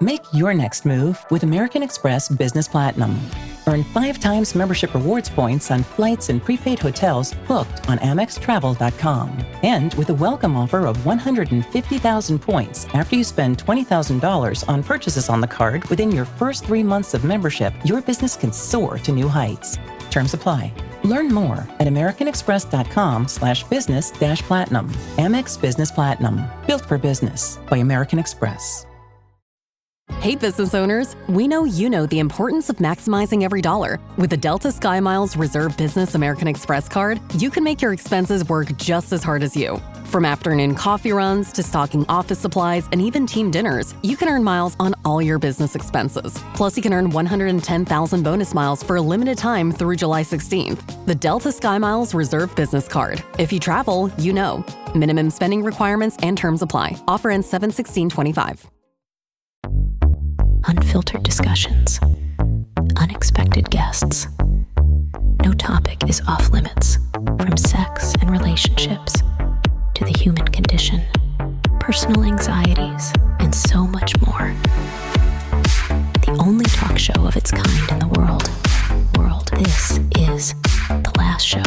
Make your next move with American Express Business Platinum. Earn 5 times membership rewards points on flights and prepaid hotels booked on AmexTravel.com. And with a welcome offer of 150,000 points after you spend $20,000 on purchases on the card within your first 3 months of membership, your business can soar to new heights. Terms apply. Learn more at americanexpress.com/business-platinum. Amex Business Platinum. Built for business by American Express. Hey business owners, we know you know the importance of maximizing every dollar. With the Delta SkyMiles Reserve Business American Express card, you can make your expenses work just as hard as you. From afternoon coffee runs to stocking office supplies and even team dinners, you can earn miles on all your business expenses. Plus, you can earn 110,000 bonus miles for a limited time through July 16th. The Delta SkyMiles Reserve Business Card. If you travel, you know. Minimum spending requirements and terms apply. Offer ends 7/16/25. Unfiltered discussions, unexpected guests. No topic is off limits, from sex and relationships to the human condition, personal anxieties, and so much more. The only talk show of its kind in the world. This is The Last Show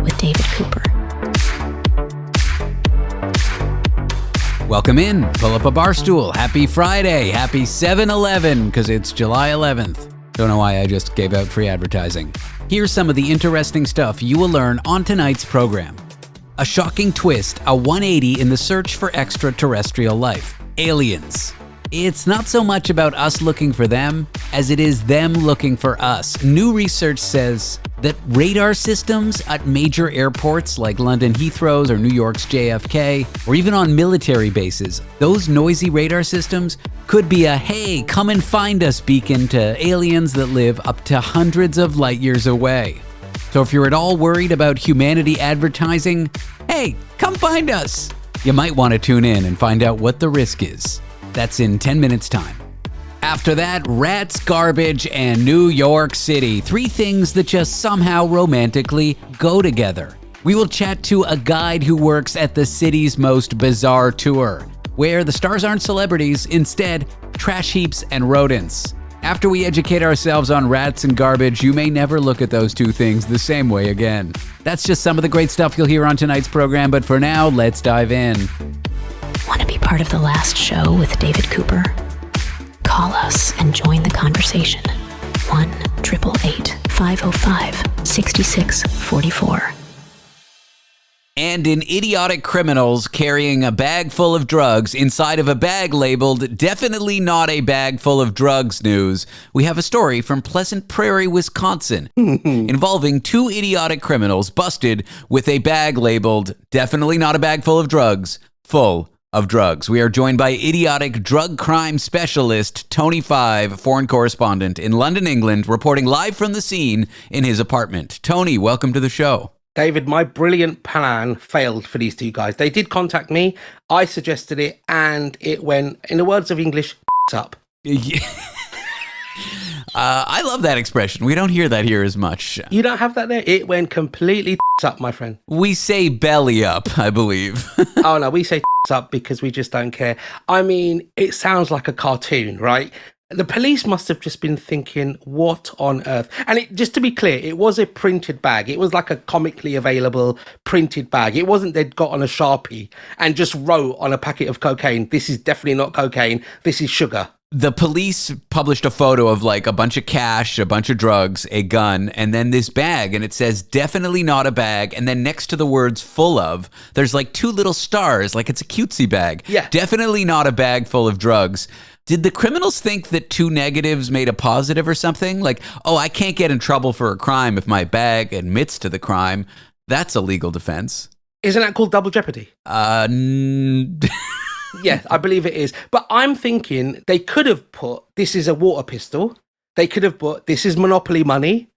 with David Cooper. Welcome in. Pull up a bar stool. Happy Friday. Happy 7/11 because it's July 11th. Don't know why I just gave out free advertising. Here's some of the interesting stuff you will learn on tonight's program. A shocking twist, a 180 in the search for extraterrestrial life. Aliens. It's not so much about us looking for them as it is them looking for us. New research says that radar systems at major airports like London Heathrow's or New York's JFK, or even on military bases, those noisy radar systems could be a "hey, come and find us" beacon to aliens that live up to hundreds of light years away. So if you're at all worried about humanity advertising, "hey, come find us," you might want to tune in and find out what the risk is. That's in 10 minutes' time. After that, rats, garbage, and New York City. 3 things that just somehow romantically go together. We will chat to a guide who works at the city's most bizarre tour, where the stars aren't celebrities, instead, trash heaps and rodents. After we educate ourselves on rats and garbage, you may never look at those 2 things the same way again. That's just some of the great stuff you'll hear on tonight's program, but for now, let's dive in. Want to be part of The Last Show with David Cooper? Call us and join the conversation. 1-888-505-6644. And in idiotic criminals carrying a bag full of drugs inside of a bag labeled "definitely not a bag full of drugs" news, we have a story from Pleasant Prairie, Wisconsin, involving 2 idiotic criminals busted with a bag labeled "definitely not a bag full of drugs" full of drugs. We are joined by idiotic drug crime specialist Tony Five, foreign correspondent in London, England, reporting live from the scene in his apartment. Tony, welcome to the show. David, my brilliant plan failed for these 2 guys. They did contact me, I suggested it, and it went, in the words of English, up. I love that expression. We don't hear that here as much. You don't have that there? It went completely up, my friend. We say belly up, I believe. Oh no, we say up because we just don't care. I mean, it sounds like a cartoon, right? The police must have just been thinking, what on earth? And just to be clear, it was a printed bag. It was like a comically available printed bag. It wasn't they'd got on a Sharpie and just wrote on a packet of cocaine, "this is definitely not cocaine, this is sugar." The police published a photo of like a bunch of cash, a bunch of drugs, a gun, and then this bag, and it says "definitely not a bag," and then next to the words "full of," there's like 2 little stars, like it's a cutesy bag. Yeah. Definitely not a bag full of drugs. Did the criminals think that 2 negatives made a positive or something? Like, oh, I can't get in trouble for a crime if my bag admits to the crime. That's a legal defense. Isn't that called double jeopardy? Yeah, I believe it is. But I'm thinking they could have put, "this is a water pistol." They could have put, "this is Monopoly money."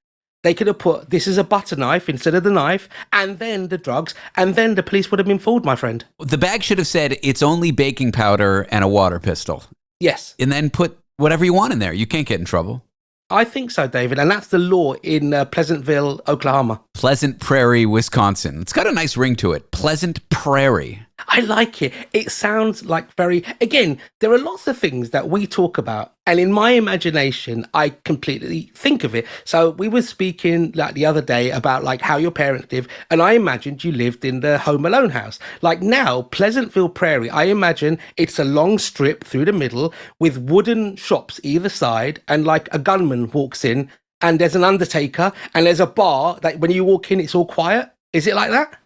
They could have put, "this is a butter knife" instead of the knife, and then the drugs, and then the police would have been fooled, my friend. The bag should have said it's only baking powder and a water pistol. Yes. And then put whatever you want in there. You can't get in trouble. I think so, David. And that's the law in Pleasantville, Oklahoma. Pleasant Prairie, Wisconsin. It's got a nice ring to it. Pleasant Prairie. I like it. It sounds like again, there are lots of things that we talk about, and in my imagination, I completely think of it. So we were speaking like the other day about like how your parents live, and I imagined you lived in the Home Alone house. Like now, Pleasantville Prairie, I imagine it's a long strip through the middle with wooden shops either side, and like a gunman walks in, and there's an undertaker, and there's a bar that when you walk in, it's all quiet. Is it like that?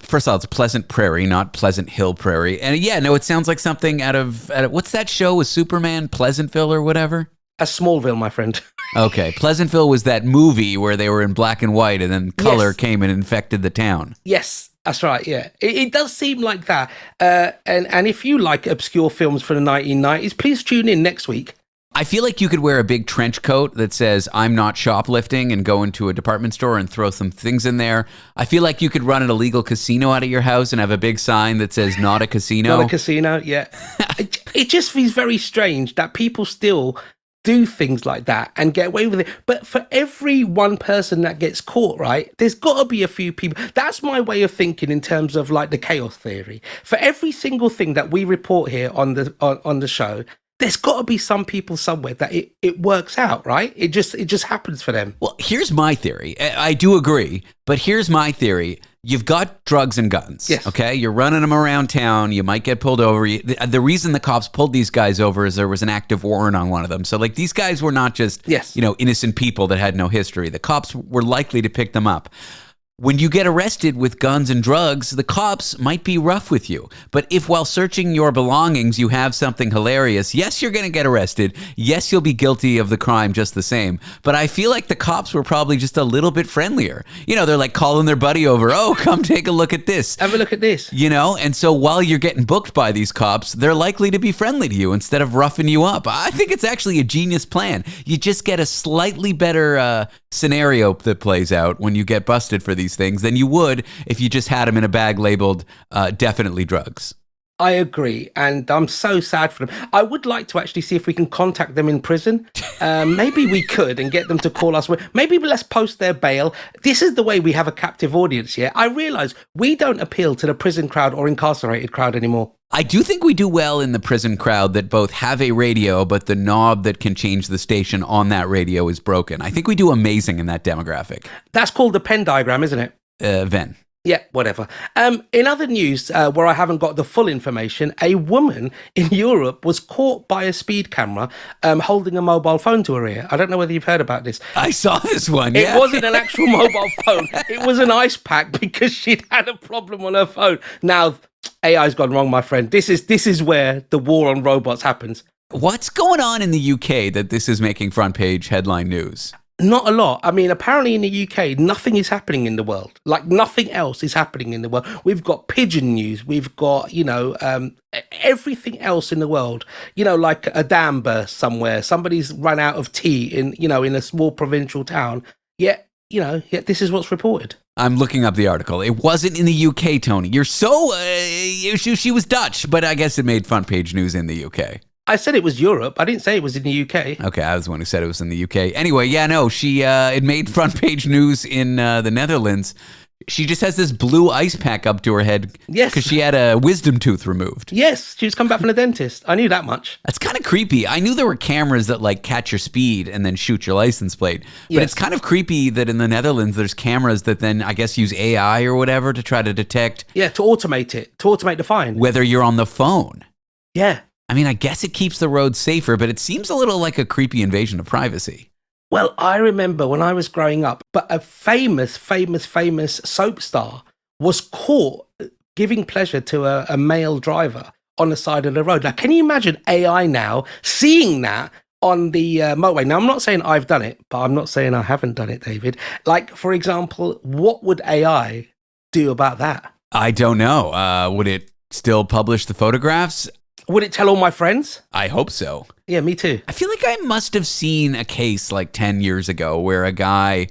First of all, it's Pleasant Prairie, not Pleasant Hill Prairie. And yeah, no, it sounds like something out of what's that show with Superman, Pleasantville or whatever? A Smallville, my friend. Okay, Pleasantville was that movie where they were in black and white and then color came and infected the town. Yes, that's right, yeah. It does seem like that. And if you like obscure films from the 1990s, please tune in next week. I feel like you could wear a big trench coat that says, I'm not shoplifting, and go into a department store and throw some things in there. I feel like you could run an illegal casino out of your house and have a big sign that says, not a casino. Not a casino, yeah. It just feels very strange that people still do things like that and get away with it. But for every one person that gets caught, right, there's got to be a few people. That's my way of thinking in terms of like the chaos theory. For every single thing that we report here on the show, there's got to be some people somewhere that it works out, right? It just happens for them. Well, here's my theory. I do agree, but here's my theory. You've got drugs and guns, yes. Okay? You're running them around town. You might get pulled over. The reason the cops pulled these guys over is there was an active warrant on one of them. So, like, these guys were not just, innocent people that had no history. The cops were likely to pick them up. When you get arrested with guns and drugs, the cops might be rough with you. But if while searching your belongings you have something hilarious, yes, you're going to get arrested. Yes, you'll be guilty of the crime just the same. But I feel like the cops were probably just a little bit friendlier. They're like calling their buddy over. Oh, come take a look at this. Have a look at this. And so while you're getting booked by these cops, they're likely to be friendly to you instead of roughing you up. I think it's actually a genius plan. You just get a slightly better scenario that plays out when you get busted for these things than you would if you just had them in a bag labeled definitely drugs. I agree, and I'm so sad for them. I would like to actually see if we can contact them in prison. Maybe we could and get them to call us. Maybe let's post their bail. This is the way we have a captive audience here. I realise we don't appeal to the prison crowd or incarcerated crowd anymore. I do think we do well in the prison crowd that both have a radio, but the knob that can change the station on that radio is broken. I think we do amazing in that demographic. That's called the Venn diagram, isn't it? Venn. Yeah, whatever. In other news, where I haven't got the full information, a woman in Europe was caught by a speed camera holding a mobile phone to her ear. I don't know whether you've heard about this. I saw this one, It wasn't an actual mobile phone. It was an ice pack because she'd had a problem on her phone. Now, AI's gone wrong, my friend. This is where the war on robots happens. What's going on in the UK that this is making front page headline news? Not a lot. I mean, apparently in the UK, nothing is happening in the world. Like nothing else is happening in the world. We've got pigeon news. We've got, everything else in the world. Like a dam burst somewhere. Somebody's run out of tea in a small provincial town. Yet this is what's reported. I'm looking up the article. It wasn't in the UK, Tony. You're so... she was Dutch, but I guess it made front page news in the UK. I said it was Europe. I didn't say it was in the UK. Okay, I was the one who said it was in the UK. Anyway, it made front page news in the Netherlands. She just has this blue ice pack up to her head. Yes. Because she had a wisdom tooth removed. Yes, she was come back from the dentist. I knew that much. That's kind of creepy. I knew there were cameras that like catch your speed and then shoot your license plate. But It's kind of creepy that in the Netherlands there's cameras that then I guess use AI or whatever to try to detect. Yeah, to automate the fine. Whether you're on the phone. Yeah. I mean, I guess it keeps the roads safer, but it seems a little like a creepy invasion of privacy. Well, I remember when I was growing up, but a famous soap star was caught giving pleasure to a male driver on the side of the road. Now, can you imagine AI now seeing that on the motorway? Now, I'm not saying I've done it, but I'm not saying I haven't done it, David. Like, for example, what would AI do about that? I don't know. Would it still publish the photographs? Would it tell all my friends? I hope so. Yeah, me too. I feel like I must have seen a case like 10 years ago where a guy,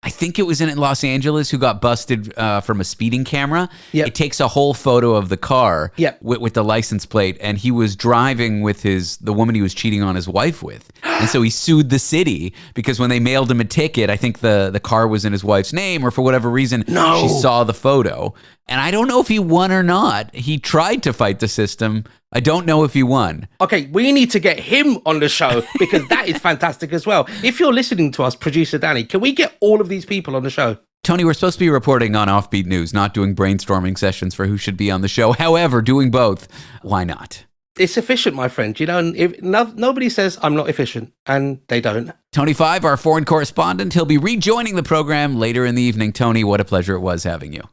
I think it was in Los Angeles, who got busted from a speeding camera. Yep. It takes a whole photo of the car Yep. with the license plate, and he was driving with the woman he was cheating on his wife with. And so he sued the city because when they mailed him a ticket, I think the car was in his wife's name, or for whatever reason, she saw the photo. And I don't know if he won or not. He tried to fight the system. I don't know if he won. Okay, we need to get him on the show because that is fantastic as well. If you're listening to us, producer Danny, can we get all of these people on the show? Tony, we're supposed to be reporting on Offbeat News, not doing brainstorming sessions for who should be on the show. However, doing both, why not? It's efficient, my friend. You know, and if nobody says I'm not efficient, and they don't. Tony Five, our foreign correspondent, he'll be rejoining the program later in the evening. Tony, what a pleasure it was having you.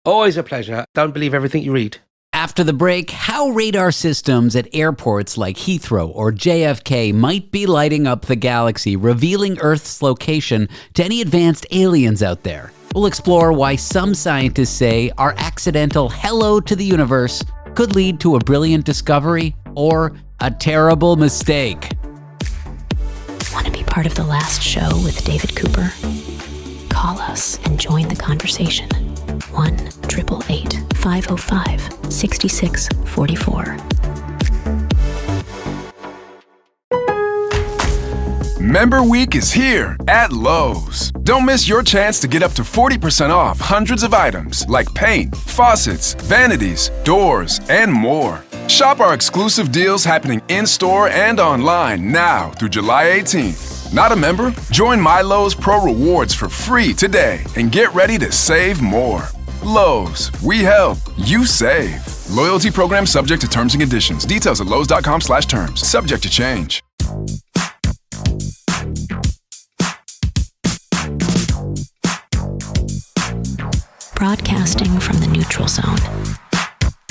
Always a pleasure. Don't believe everything you read. After the break, how radar systems at airports like Heathrow or JFK might be lighting up the galaxy, revealing Earth's location to any advanced aliens out there. We'll explore why some scientists say our accidental hello to the universe could lead to a brilliant discovery or a terrible mistake. Want to be part of the last show with David Cooper? Call us and join the conversation. 1-888-505-6644. Member Week is here at Lowe's. Don't miss your chance to get up to 40% off hundreds of items like paint, faucets, vanities, doors, and more. Shop our exclusive deals happening in-store and online now through July 18th. Not a member? Join My Lowe's Pro Rewards for free today and get ready to save more. Lowe's, we help, you save. Loyalty program subject to terms and conditions. Details at lowes.com/terms. Subject to change. Broadcasting from the neutral zone,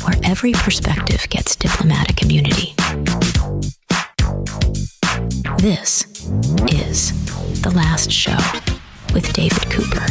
where every perspective gets diplomatic immunity. This is The Last Show with David Cooper.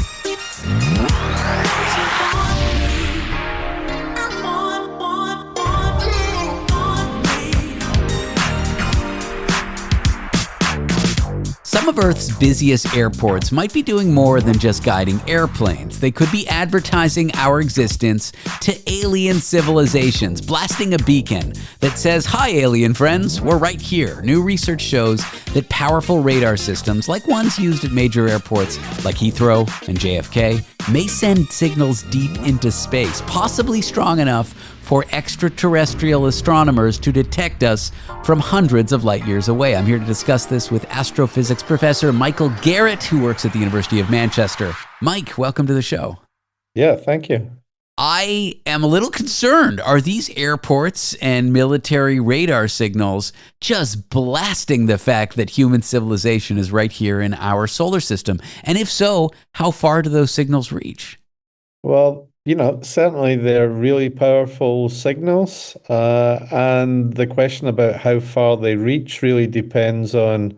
Some of Earth's busiest airports might be doing more than just guiding airplanes. They could be advertising our existence to alien civilizations, blasting a beacon that says, "Hi, alien friends, we're right here." New research shows that powerful radar systems, like ones used at major airports like Heathrow and JFK, may send signals deep into space, possibly strong enough for extraterrestrial astronomers to detect us from hundreds of light years away. I'm here to discuss this with astrophysics professor Michael Garrett, who works at the University of Manchester. Mike, welcome to the show. Yeah, thank you. I am a little concerned. Are these airports and military radar signals just blasting the fact that human civilization is right here in our solar system? And if so, how far do those signals reach? Well, certainly they're really powerful signals. And the question about how far they reach really depends on,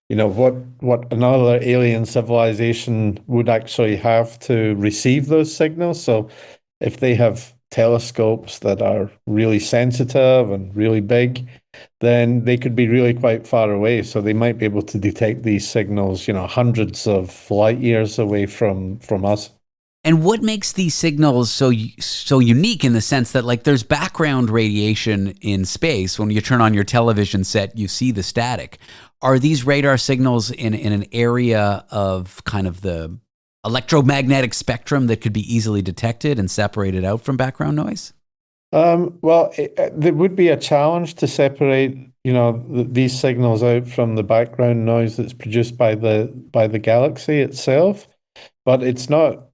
what another alien civilization would actually have to receive those signals. So if they have telescopes that are really sensitive and really big, then they could be really quite far away. So they might be able to detect these signals, hundreds of light years away from us. And what makes these signals so unique in the sense that, like, there's background radiation in space. When you turn on your television set, you see the static. Are these radar signals in an area of kind of the electromagnetic spectrum that could be easily detected and separated out from background noise? Well, there would be a challenge to separate, these signals out from the background noise that's produced by the galaxy itself, but it's not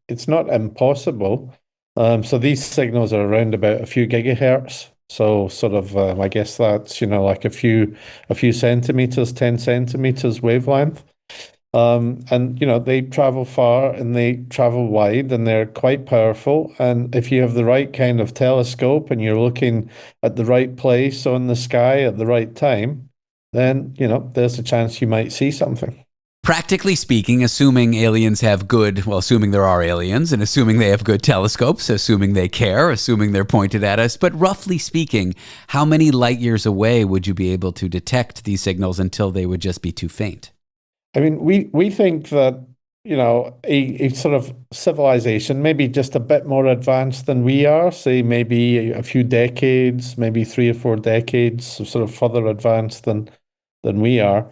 impossible. So these signals are around about a few gigahertz. So sort of, I guess that's, like a few centimeters, 10 centimeters wavelength. And, they travel far and they travel wide and they're quite powerful. And if you have the right kind of telescope and you're looking at the right place on the sky at the right time, then, there's a chance you might see something. Practically speaking, assuming there are aliens, and assuming they have good telescopes, assuming they care, assuming they're pointed at us, but roughly speaking, how many light years away would you be able to detect these signals until they would just be too faint? I mean, we think that, a sort of civilization, maybe just a bit more advanced than we are, say maybe a few decades, maybe 3 or 4 decades, sort of further advanced than we are,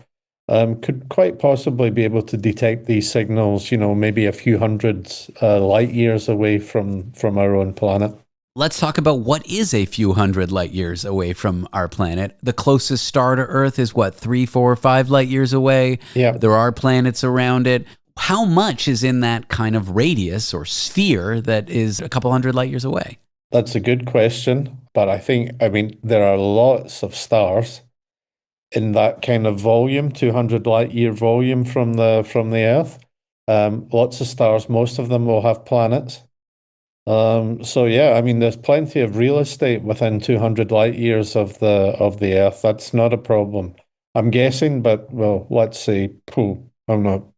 could quite possibly be able to detect these signals, maybe a few hundred light years away from our own planet. Let's talk about what is a few hundred light years away from our planet. The closest star to Earth is what, 3, 4, 5 light years away? Yeah. There are planets around it. How much is in that kind of radius or sphere that is a couple hundred light years away? That's a good question, but I mean, there are lots of stars in that kind of volume, 200 light year volume from the Earth. Lots of stars, most of them will have planets. So yeah, I mean, there's plenty of real estate within 200 light years of the Earth. That's not a problem. I'm guessing, but well, let's see. I don't know,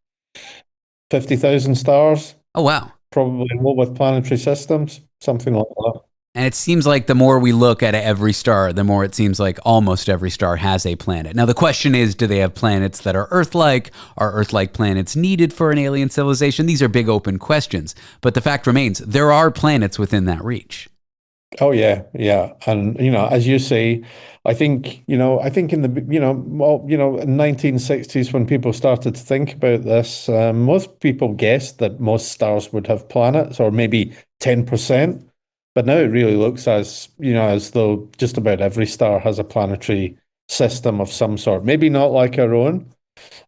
50,000 stars. Oh, wow. Probably more with planetary systems, something like that. And it seems like the more we look at every star, the more it seems like almost every star has a planet. Now, the question is, do they have planets that are Earth-like? Are Earth-like planets needed for an alien civilization? These are big open questions. But the fact remains, there are planets within that reach. Oh yeah, yeah, and as you say, I think in the in 1960s when people started to think about this, most people guessed that most stars would have planets, or maybe 10%. But now it really looks as though just about every star has a planetary system of some sort. Maybe not like our own,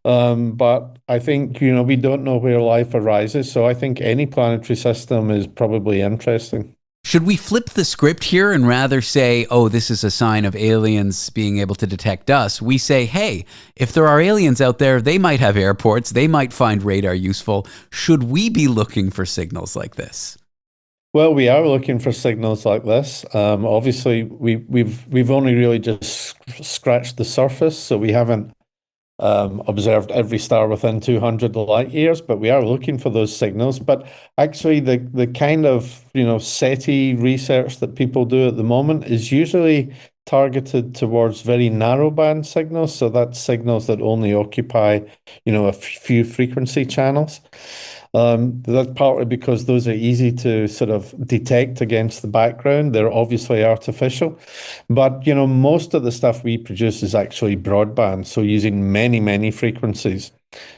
but I think we don't know where life arises, so I think any planetary system is probably interesting. Should we flip the script here and rather say, oh, this is a sign of aliens being able to detect us? We say, hey, if there are aliens out there, they might have airports, they might find radar useful. Should we be looking for signals like this? Well, we are looking for signals like this. Obviously, we've only really just scratched the surface, so we haven't observed every star within 200 light years, but we are looking for those signals. But actually, the kind of SETI research that people do at the moment is usually targeted towards very narrowband signals. So that's signals that only occupy a few frequency channels. That's partly because those are easy to sort of detect against the background. They're obviously artificial. But, most of the stuff we produce is actually broadband, so using many, many frequencies.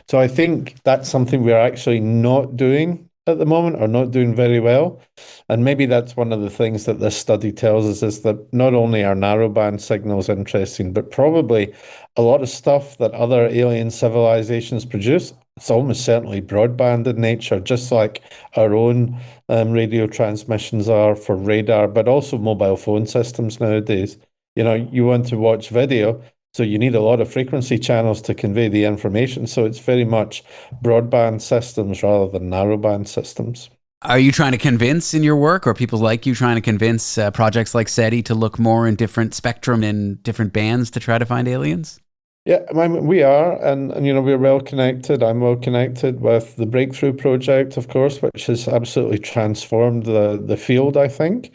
So I think that's something we're actually not doing at the moment, or not doing very well. And maybe that's one of the things that this study tells us, is that not only are narrowband signals interesting, but probably a lot of stuff that other alien civilizations produce, it's almost certainly broadband in nature, just like our own radio transmissions are for radar, but also mobile phone systems nowadays. You want to watch video, so you need a lot of frequency channels to convey the information. So it's very much broadband systems rather than narrowband systems. Are you trying to convince in your work, or people like you trying to convince projects like SETI to look more in different spectrum and different bands to try to find aliens? Yeah, I mean, we are, and we're well connected. I'm well connected with the Breakthrough Project, of course, which has absolutely transformed the field, I think.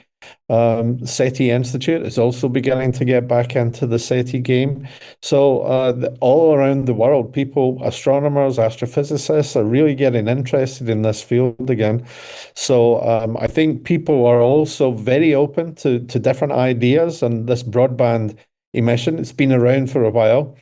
SETI Institute is also beginning to get back into the SETI game. So all around the world, people, astronomers, astrophysicists are really getting interested in this field again. So I think people are also very open to different ideas, and this broadband emission, it's been around for a while.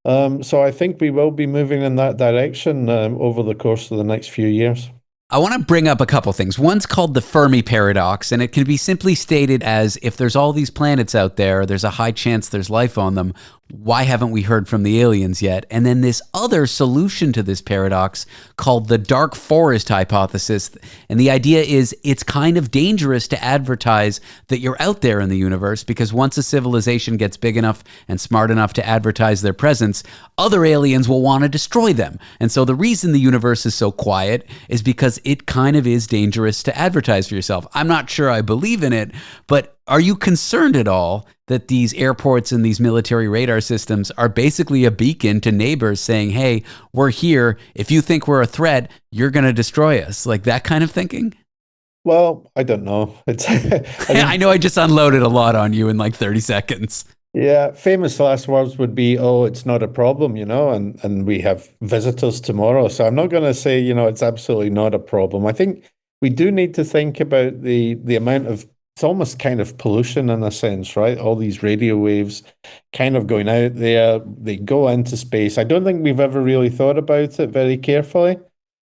So I think we will be moving in that direction over the course of the next few years. I want to bring up a couple things. One's called the Fermi paradox, and it can be simply stated as, if there's all these planets out there, there's a high chance there's life on them. Why haven't we heard from the aliens yet? And then this other solution to this paradox called the dark forest hypothesis. And the idea is it's kind of dangerous to advertise that you're out there in the universe, because once a civilization gets big enough and smart enough to advertise their presence, other aliens will want to destroy them. And so the reason the universe is so quiet is because it kind of is dangerous to advertise for yourself. I'm not sure I believe in it, but are you concerned at all that these airports and these military radar systems are basically a beacon to neighbors saying, hey, we're here. If you think we're a threat, you're going to destroy us? Like that kind of thinking? Well, I don't know. I know I just unloaded a lot on you in like 30 seconds. Yeah, famous last words would be, oh, it's not a problem, and we have visitors tomorrow. So I'm not going to say, it's absolutely not a problem. I think we do need to think about the amount of it's almost kind of pollution in a sense, right? All these radio waves kind of going out there, they go into space. I don't think we've ever really thought about it very carefully.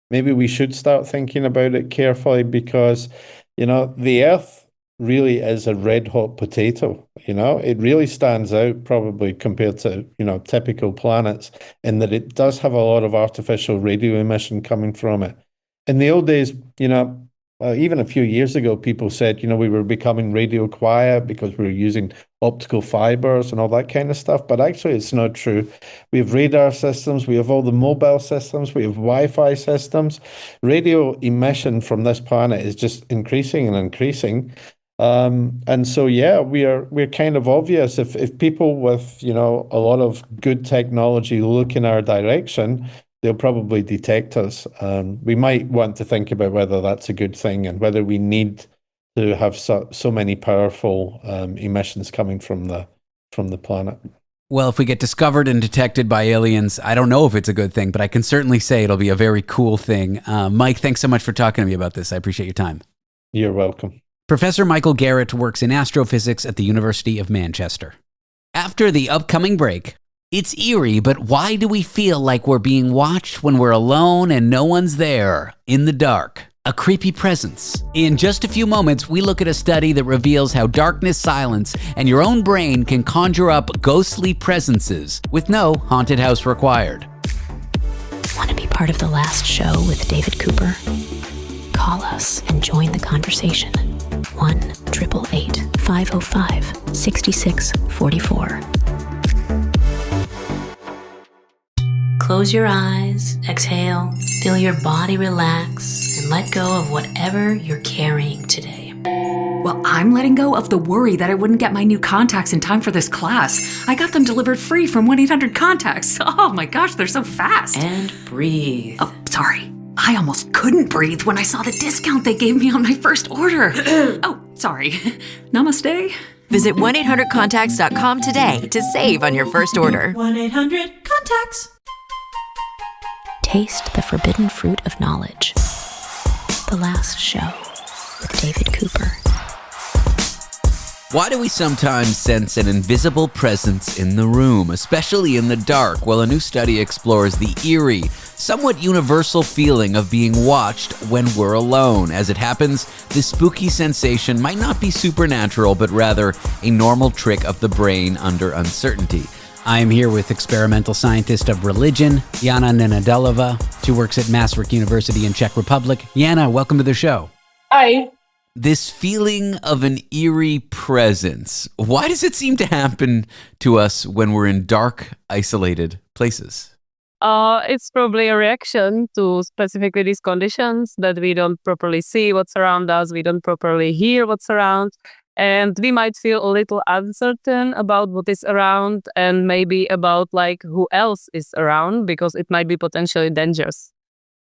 Maybe we should start thinking about it carefully because, the Earth really is a red hot potato. It really stands out probably compared to, typical planets in that it does have a lot of artificial radio emission coming from it. In the old days, even a few years ago, people said, we were becoming radio quiet because we were using optical fibers and all that kind of stuff. But actually, it's not true. We have radar systems. We have all the mobile systems. We have Wi-Fi systems. Radio emission from this planet is just increasing and increasing. And so, we're kind of obvious. If people with, a lot of good technology look in our direction, they'll probably detect us. We might want to think about whether that's a good thing and whether we need to have so many powerful emissions coming from the planet. Well, if we get discovered and detected by aliens, I don't know if it's a good thing, but I can certainly say it'll be a very cool thing. Mike, thanks so much for talking to me about this. I appreciate your time. You're welcome. Professor Michael Garrett works in astrophysics at the University of Manchester. After the upcoming break, it's eerie, but why do we feel like we're being watched when we're alone and no one's there, in the dark? A creepy presence. In just a few moments, we look at a study that reveals how darkness, silence, and your own brain can conjure up ghostly presences with no haunted house required. Want to be part of the last show with David Cooper? Call us and join the conversation. 1-888-505-6644. Close your eyes, exhale, feel your body relax, and let go of whatever you're carrying today. Well, I'm letting go of the worry that I wouldn't get my new contacts in time for this class. I got them delivered free from 1-800-CONTACTS. Oh my gosh, they're so fast. And breathe. Oh, sorry. I almost couldn't breathe when I saw the discount they gave me on my first order. Oh, sorry. Namaste. Visit 1-800-CONTACTS.com today to save on your first order. 1-800-CONTACTS. Taste the forbidden fruit of knowledge. The last show with David Cooper. Why do we sometimes sense an invisible presence in the room, especially in the dark? Well, a new study explores the eerie, somewhat universal feeling of being watched when we're alone. As it happens, this spooky sensation might not be supernatural, but rather a normal trick of the brain under uncertainty. I am here with experimental scientist of religion, Jana Nenadalová. She works at Maastricht University in Czech Republic. Jana, welcome to the show. Hi. This feeling of an eerie presence, why does it seem to happen to us when we're in dark, isolated places? It's probably a reaction to specifically these conditions that we don't properly see what's around us, we don't properly hear what's around, and we might feel a little uncertain about what is around and maybe about who else is around because it might be potentially dangerous.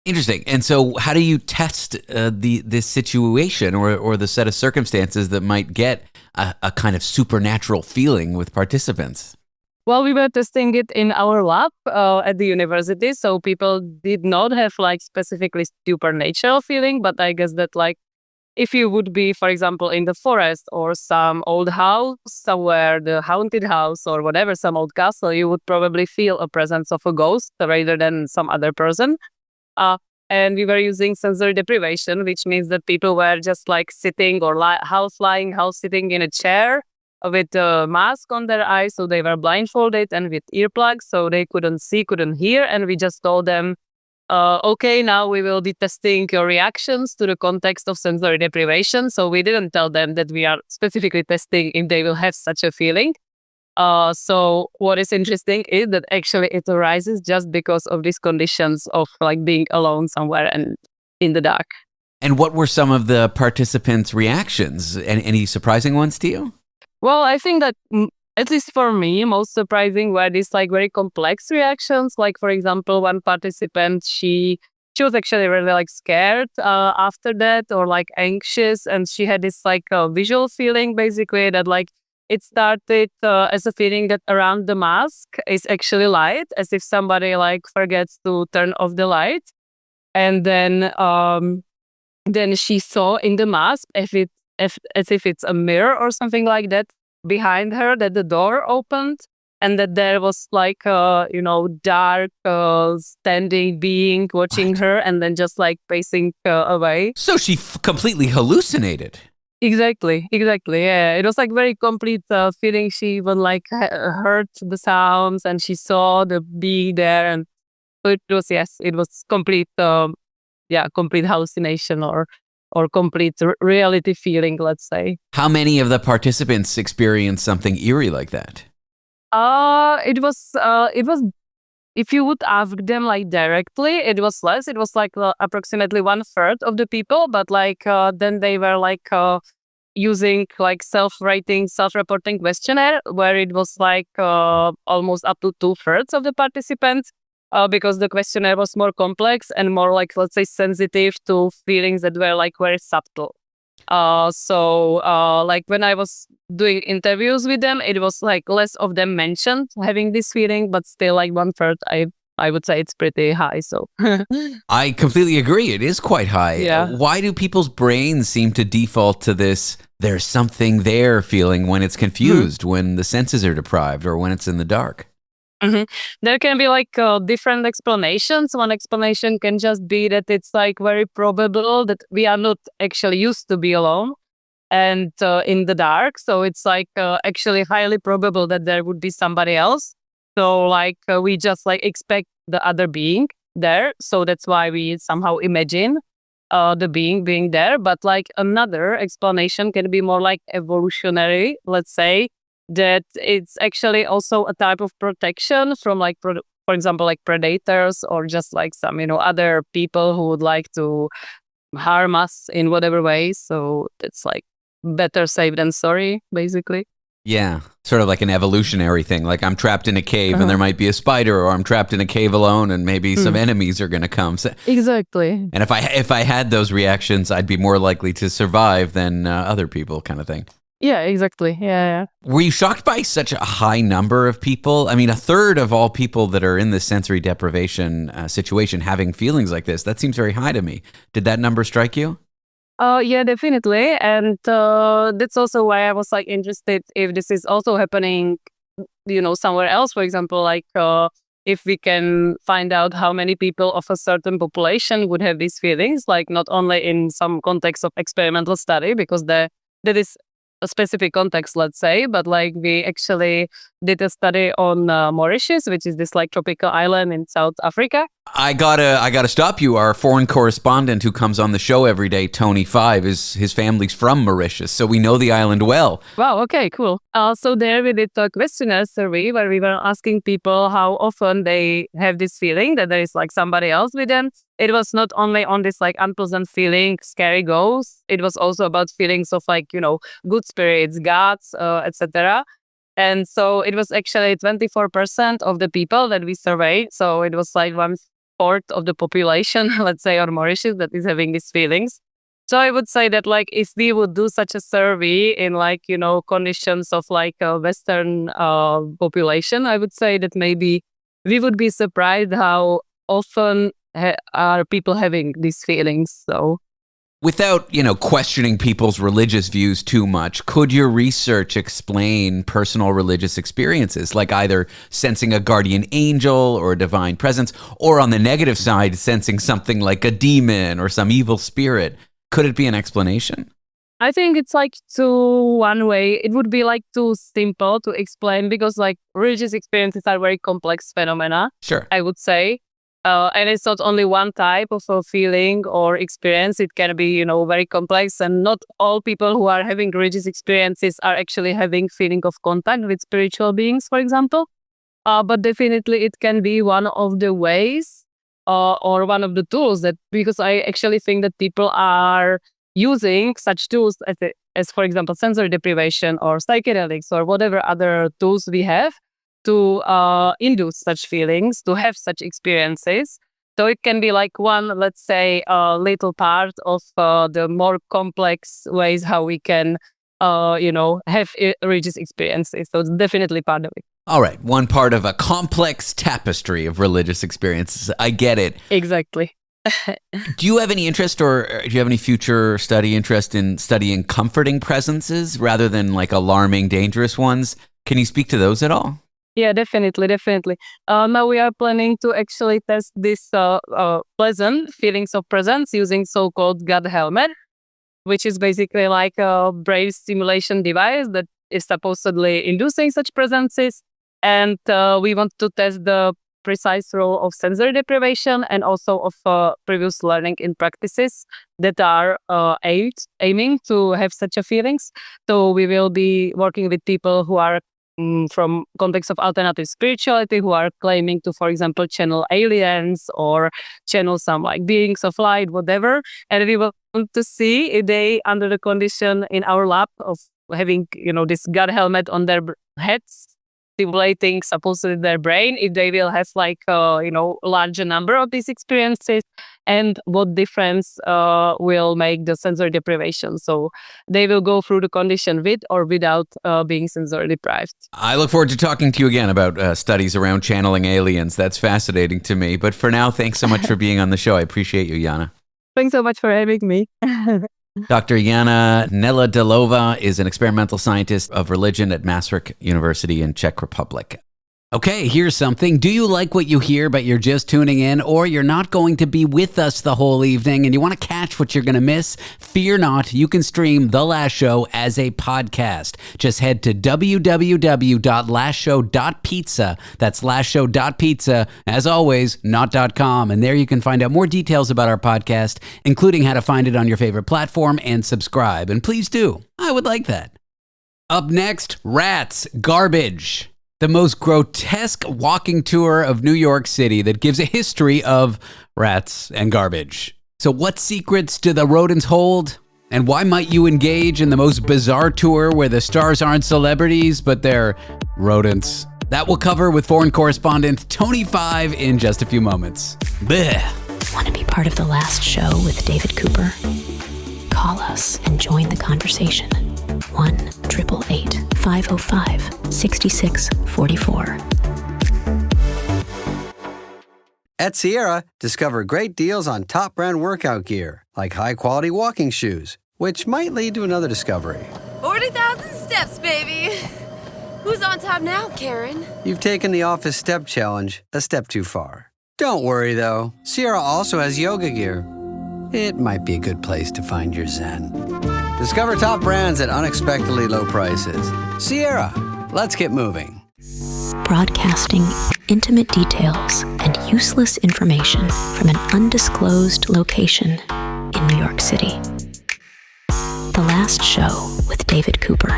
Interesting. And so how do you test this situation or the set of circumstances that might get a kind of supernatural feeling with participants? Well, we were testing it in our lab at the university, so people did not have specifically supernatural feeling, but I guess that if you would be, for example, in the forest or some old house somewhere, the haunted house or whatever, some old castle, you would probably feel a presence of a ghost rather than some other person. And we were using sensory deprivation, which means that people were just sitting or half lying, half sitting in a chair with a mask on their eyes. So they were blindfolded and with earplugs, so they couldn't see, couldn't hear. And we just told them, okay, now we will be testing your reactions to the context of sensory deprivation. So we didn't tell them that we are specifically testing if they will have such a feeling. So what is interesting is that actually it arises just because of these conditions of being alone somewhere and in the dark. And what were some of the participants' reactions? Any surprising ones to you? Well, I think that at least for me, most surprising were these very complex reactions. For example, one participant, she was actually really scared after that or anxious, and she had this visual feeling basically that it started as a feeling that around the mask is actually light, as if somebody forgets to turn off the light. And then she saw in the mask as if it's a mirror or something like that behind her, that the door opened and that there was like dark standing being watching her and then just like pacing away. So she completely hallucinated. Exactly. Yeah, it was like very complete feeling. She even like heard the sounds and she saw the being there, and so it was complete complete hallucination or complete reality feeling, let's say. How many of the participants experienced something eerie like that? It was if you would ask them like directly, it was less. It was like approximately 1/3 of the people, but like then they were like using like self-reporting questionnaire where it was like almost up to 2/3 of the participants. Because the questionnaire was more complex and more like, let's say, sensitive to feelings that were like very subtle. So like when I was doing interviews with them, it was like less of them mentioned having this feeling, but still like 1/3, I would say it's pretty high. So I completely agree. It is quite high. Yeah. Why do people's brains seem to default to this "there's something there" feeling when it's confused, when the senses are deprived, or when it's in the dark? There can be like different explanations. One explanation can just be that it's like very probable that we are not actually used to be alone and in the dark. So it's like actually highly probable that there would be somebody else. So like we just like expect the other being there. So that's why we somehow imagine the being there. But like another explanation can be more like evolutionary, let's say, that it's actually also a type of protection from like, for example, like predators or just like some, other people who would like to harm us in whatever way. So it's like better safe than sorry, basically. Yeah, sort of like an evolutionary thing. Like I'm trapped in a cave and there might be a spider, or I'm trapped in a cave alone and maybe some enemies are going to come. So, exactly. and if I had those reactions, I'd be more likely to survive than other people, kind of thing. Yeah, exactly. Yeah. Were you shocked by such a high number of people? I mean, 1/3 of all people that are in this sensory deprivation situation having feelings like this, that seems very high to me. Did that number strike you? Yeah, definitely. And that's also why I was like interested if this is also happening, somewhere else. For example, like if we can find out how many people of a certain population would have these feelings, like not only in some context of experimental study, because that is a specific context, let's say, but like we actually did a study on Mauritius, which is this like tropical island in South Africa. I gotta stop you. Our foreign correspondent who comes on the show every day, Tony Five, his family's from Mauritius, so we know the island well. Wow. Okay. Cool. So there we did a questionnaire survey where we were asking people how often they have this feeling that there is like somebody else with them. It was not only on this like unpleasant feeling, scary ghosts. It was also about feelings of like good spirits, gods, etc. And so it was actually 24% of the people that we surveyed. So it was like 1/4 of the population, let's say, on Mauritius that is having these feelings. So I would say that like if we would do such a survey in like, conditions of like a Western population, I would say that maybe we would be surprised how often are people having these feelings. So without, questioning people's religious views too much, could your research explain personal religious experiences, like either sensing a guardian angel or a divine presence, or on the negative side, sensing something like a demon or some evil spirit? Could it be an explanation? I think it's like one way. It would be like too simple to explain because like religious experiences are very complex phenomena. Sure. I would say. And it's not only one type of a feeling or experience. It can be, very complex. And not all people who are having religious experiences are actually having feeling of contact with spiritual beings, for example. But definitely it can be one of the ways or one of the tools because I actually think that people are using such tools as, for example, sensory deprivation or psychedelics or whatever other tools we have to induce such feelings, to have such experiences. So it can be like one, let's say, little part of the more complex ways how we can, have religious experiences. So it's definitely part of it. All right, one part of a complex tapestry of religious experiences. I get it. Exactly. Do you have any interest or do you have any future interest in studying comforting presences rather than like alarming, dangerous ones? Can you speak to those at all? Yeah, definitely. Now we are planning to actually test this pleasant feelings of presence using so-called God helmet, which is basically like a brain stimulation device that is supposedly inducing such presences. And we want to test the precise role of sensory deprivation and also of previous learning in practices that are aiming to have such a feelings. So we will be working with people who are from context of alternative spirituality, who are claiming to, for example, channel aliens or channel some like beings of light, whatever. And we want to see if they, under the condition in our lab of having, this God helmet on their heads, stimulating supposedly their brain, if they will have like larger number of these experiences, and what difference will make the sensory deprivation. So they will go through the condition with or without being sensory deprived. I look forward to talking to you again about studies around channeling aliens. That's fascinating to me. But for now, thanks so much for being on the show. I appreciate you, Jana. Thanks so much for having me. Dr. Jana Nenadalová is an experimental scientist of religion at Maastricht University in Czech Republic. Okay, here's something. Do you like what you hear, but you're just tuning in, or you're not going to be with us the whole evening and you want to catch what you're going to miss? Fear not, you can stream The Last Show as a podcast. Just head to www.lastshow.pizza. That's lastshow.pizza, as always, not .com. And there you can find out more details about our podcast, including how to find it on your favorite platform and subscribe. And please do. I would like that. Up next, rats, garbage. The most grotesque walking tour of New York City that gives a history of rats and garbage. So what secrets do the rodents hold? And why might you engage in the most bizarre tour where the stars aren't celebrities, but they're rodents? That we'll cover with foreign correspondent Tony Five in just a few moments. Blech. Want to be part of The Last Show with David Cooper? Call us and join the conversation. 1-888-505-6644. At Sierra, discover great deals on top brand workout gear, like high-quality walking shoes, which might lead to another discovery. 40,000 steps, baby. Who's on top now, Karen? You've taken the office step challenge a step too far. Don't worry, though. Sierra also has yoga gear. It might be a good place to find your zen. Discover top brands at unexpectedly low prices. Sierra, let's get moving. Broadcasting intimate details and useless information from an undisclosed location in New York City. The Last Show with David Cooper.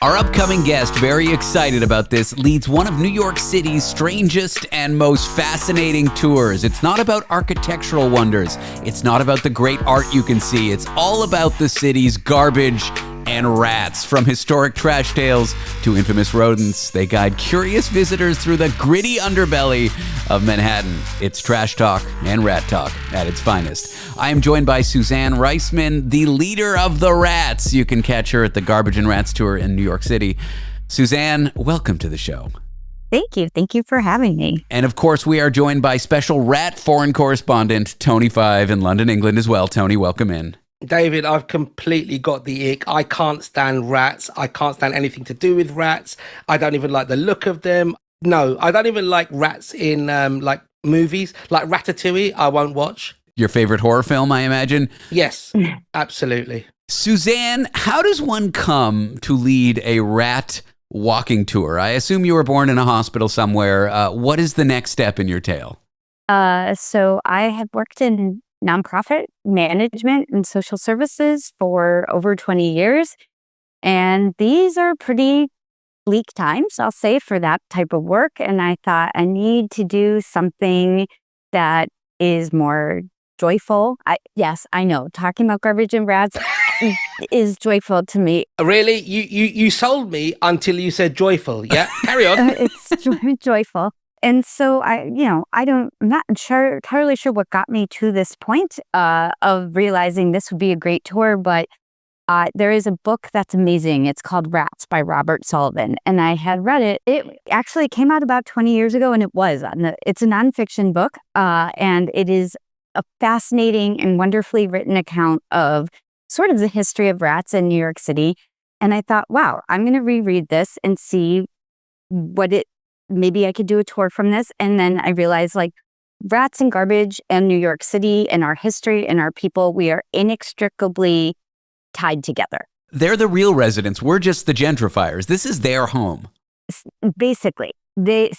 Our upcoming guest, very excited about this, leads one of New York City's strangest and most fascinating tours. It's not about architectural wonders. It's not about the great art you can see. It's all about the city's garbage and rats. From historic trash tales to infamous rodents, they guide curious visitors through the gritty underbelly of Manhattan. It's trash talk and rat talk at its finest. I am joined by Suzanne Reisman, the leader of the Rats. You can catch her at the Garbage and Rats tour in New York City. Suzanne, welcome to the show. Thank you. Thank you for having me. And of course, we are joined by special rat foreign correspondent Tony Five in London, England as well. Tony, welcome in. David, I've completely got the ick. I can't stand rats. I can't stand anything to do with rats. I don't even like the look of them. No, I don't even like rats in like movies. Like Ratatouille, I won't watch. Your favorite horror film, I imagine? Yes, absolutely. Suzanne, how does one come to lead a rat walking tour? I assume you were born in a hospital somewhere. What is the next step in your tale? So I have worked in nonprofit management and social services for over 20 years. And these are pretty bleak times, I'll say, for that type of work. And I thought I need to do something that is more joyful. Yes, I know. Talking about garbage and rats is joyful to me. Really? You sold me until you said joyful. Yeah, carry on. It's joyful. And so I'm not entirely sure what got me to this point of realizing this would be a great tour, but There is a book that's amazing. It's called Rats by Robert Sullivan. And I had read it. It actually came out about 20 years ago, and it's a nonfiction book. And it is a fascinating and wonderfully written account of sort of the history of rats in New York City. And I thought, wow, I'm going to reread this and see maybe I could do a tour from this. And then I realized, like, rats and garbage and New York City and our history and our people, we are inextricably tied together. They're the real residents. We're just the gentrifiers. This is their home. Basically, they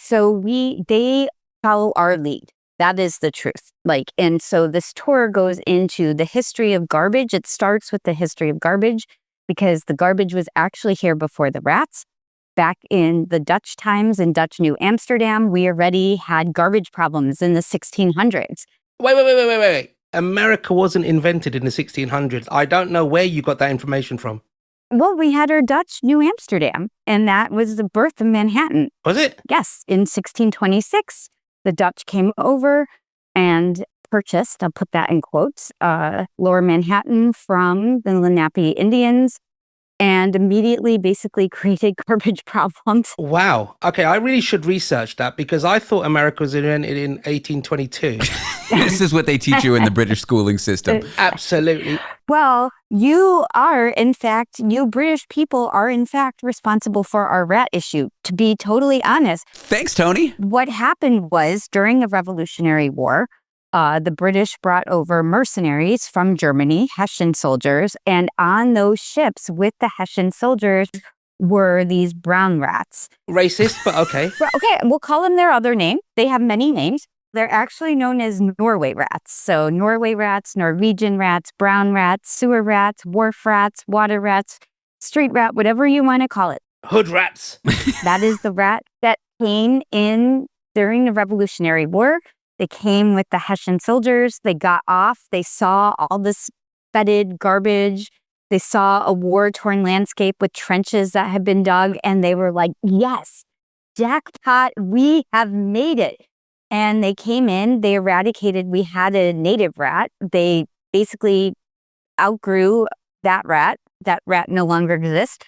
follow our lead. That is the truth. And so this tour goes into the history of garbage. It starts with the history of garbage because the garbage was actually here before the rats. Back in the Dutch times in Dutch New Amsterdam, we already had garbage problems in the 1600s. Wait. America wasn't invented in the 1600s. I don't know where you got that information from. Well, we had our Dutch New Amsterdam, and that was the birth of Manhattan. Was it? Yes. In 1626, the Dutch came over and purchased, I'll put that in quotes, Lower Manhattan from the Lenape Indians, and immediately basically created garbage problems. Wow. Okay, I really should research that because I thought America was invented in 1822. This is what they teach you in the British schooling system. Absolutely. Well, you British people are in fact responsible for our rat issue, to be totally honest. Thanks, Tony. What happened was during the Revolutionary War, the British brought over mercenaries from Germany, Hessian soldiers, and on those ships with the Hessian soldiers were these brown rats. Racist, but okay. Okay, we'll call them their other name. They have many names. They're actually known as Norway rats. So Norway rats, Norwegian rats, brown rats, sewer rats, wharf rats, water rats, street rat, whatever you want to call it. Hood rats. That is the rat that came in during the Revolutionary War. They came with the Hessian soldiers. They got off. They saw all this fetid garbage. They saw a war-torn landscape with trenches that had been dug. And they were like, yes, jackpot, we have made it. And they came in. They eradicated. We had a native rat. They basically outgrew that rat. That rat no longer exists.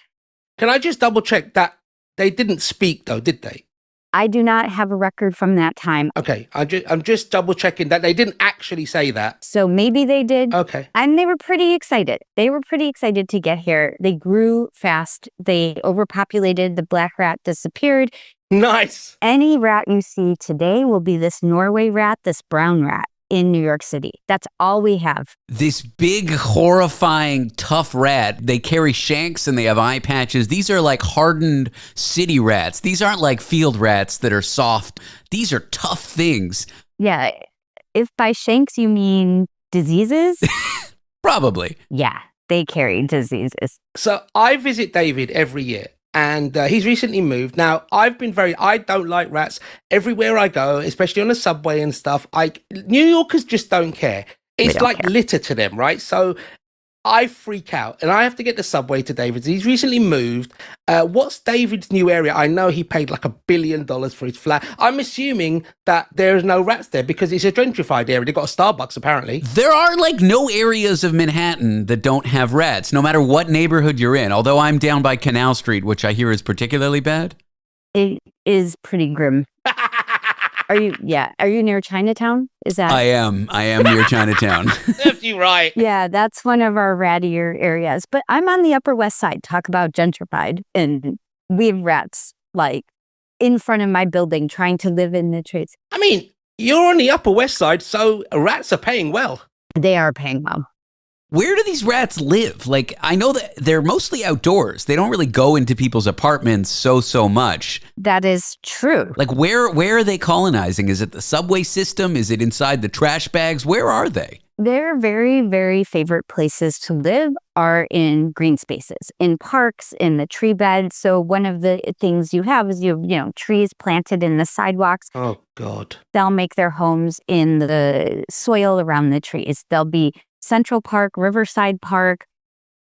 Can I just double check that they didn't speak though, did they? I do not have a record from that time. Okay, I'm just double checking that they didn't actually say that. So maybe they did. Okay. And they were pretty excited. They were pretty excited to get here. They grew fast. They overpopulated. The black rat disappeared. Nice. Any rat you see today will be this Norway rat, this brown rat in New York City. That's all we have. This big, horrifying, tough rat. They carry shanks and they have eye patches. These are like hardened city rats. These aren't like field rats that are soft. These are tough things. Yeah. If by shanks you mean diseases? Probably. Yeah, they carry diseases. So I visit David every year. And he's recently moved. Now, I don't like rats. Everywhere I go, especially on the subway and stuff, New Yorkers just don't care. It's like litter to them, right? So I freak out and I have to get the subway to David's. He's recently moved. What's David's new area? I know he paid like $1 billion for his flat. I'm assuming that there's no rats there because it's a gentrified area. They've got a Starbucks, apparently. There are like no areas of Manhattan that don't have rats, no matter what neighborhood you're in. Although I'm down by Canal Street, which I hear is particularly bad. It is pretty grim. Are you near Chinatown? Is that? I am near Chinatown. If you right. Yeah, that's one of our rattier areas. But I'm on the Upper West Side. Talk about gentrified. And we have rats like in front of my building trying to live in the trees. I mean, you're on the Upper West Side, so rats are paying well. They are paying well. Where do these rats live? Like, I know that they're mostly outdoors. They don't really go into people's apartments so much. That is true. Like, where are they colonizing? Is it the subway system? Is it inside the trash bags? Where are they? Their very, very favorite places to live are in green spaces, in parks, in the tree beds. So one of the things you have is trees planted in the sidewalks. Oh, God. They'll make their homes in the soil around the trees. They'll be Central Park, Riverside Park,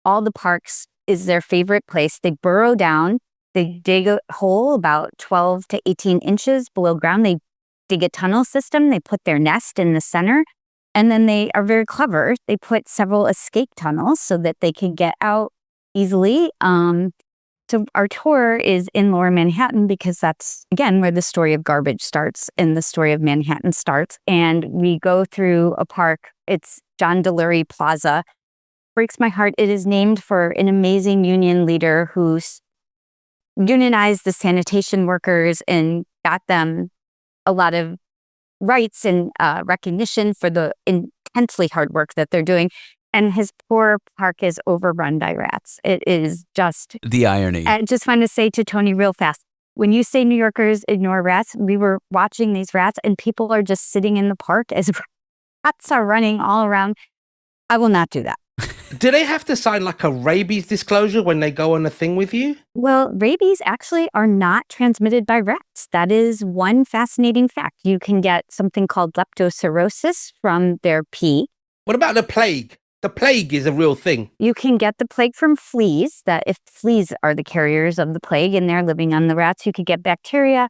all the parks is their favorite place. They burrow down. They dig a hole about 12 to 18 inches below ground. They dig a tunnel system. They put their nest in the center. And then they are very clever. They put several escape tunnels so that they can get out easily. So our tour is in Lower Manhattan because that's, again, where the story of garbage starts and the story of Manhattan starts. And we go through a park. It's John Delury Plaza. Breaks my heart. It is named for an amazing union leader who's unionized the sanitation workers and got them a lot of rights and recognition for the intensely hard work that they're doing. And his poor park is overrun by rats. It is just... The irony. I just want to say to Tony real fast, when you say New Yorkers ignore rats, we were watching these rats and people are just sitting in the park as rats are running all around. I will not do that. Do they have to sign like a rabies disclosure when they go on a thing with you? Well, rabies actually are not transmitted by rats. That is one fascinating fact. You can get something called leptospirosis from their pee. What about the plague? The plague is a real thing. You can get the plague from fleas, that if fleas are the carriers of the plague and they're living on the rats, you could get bacteria.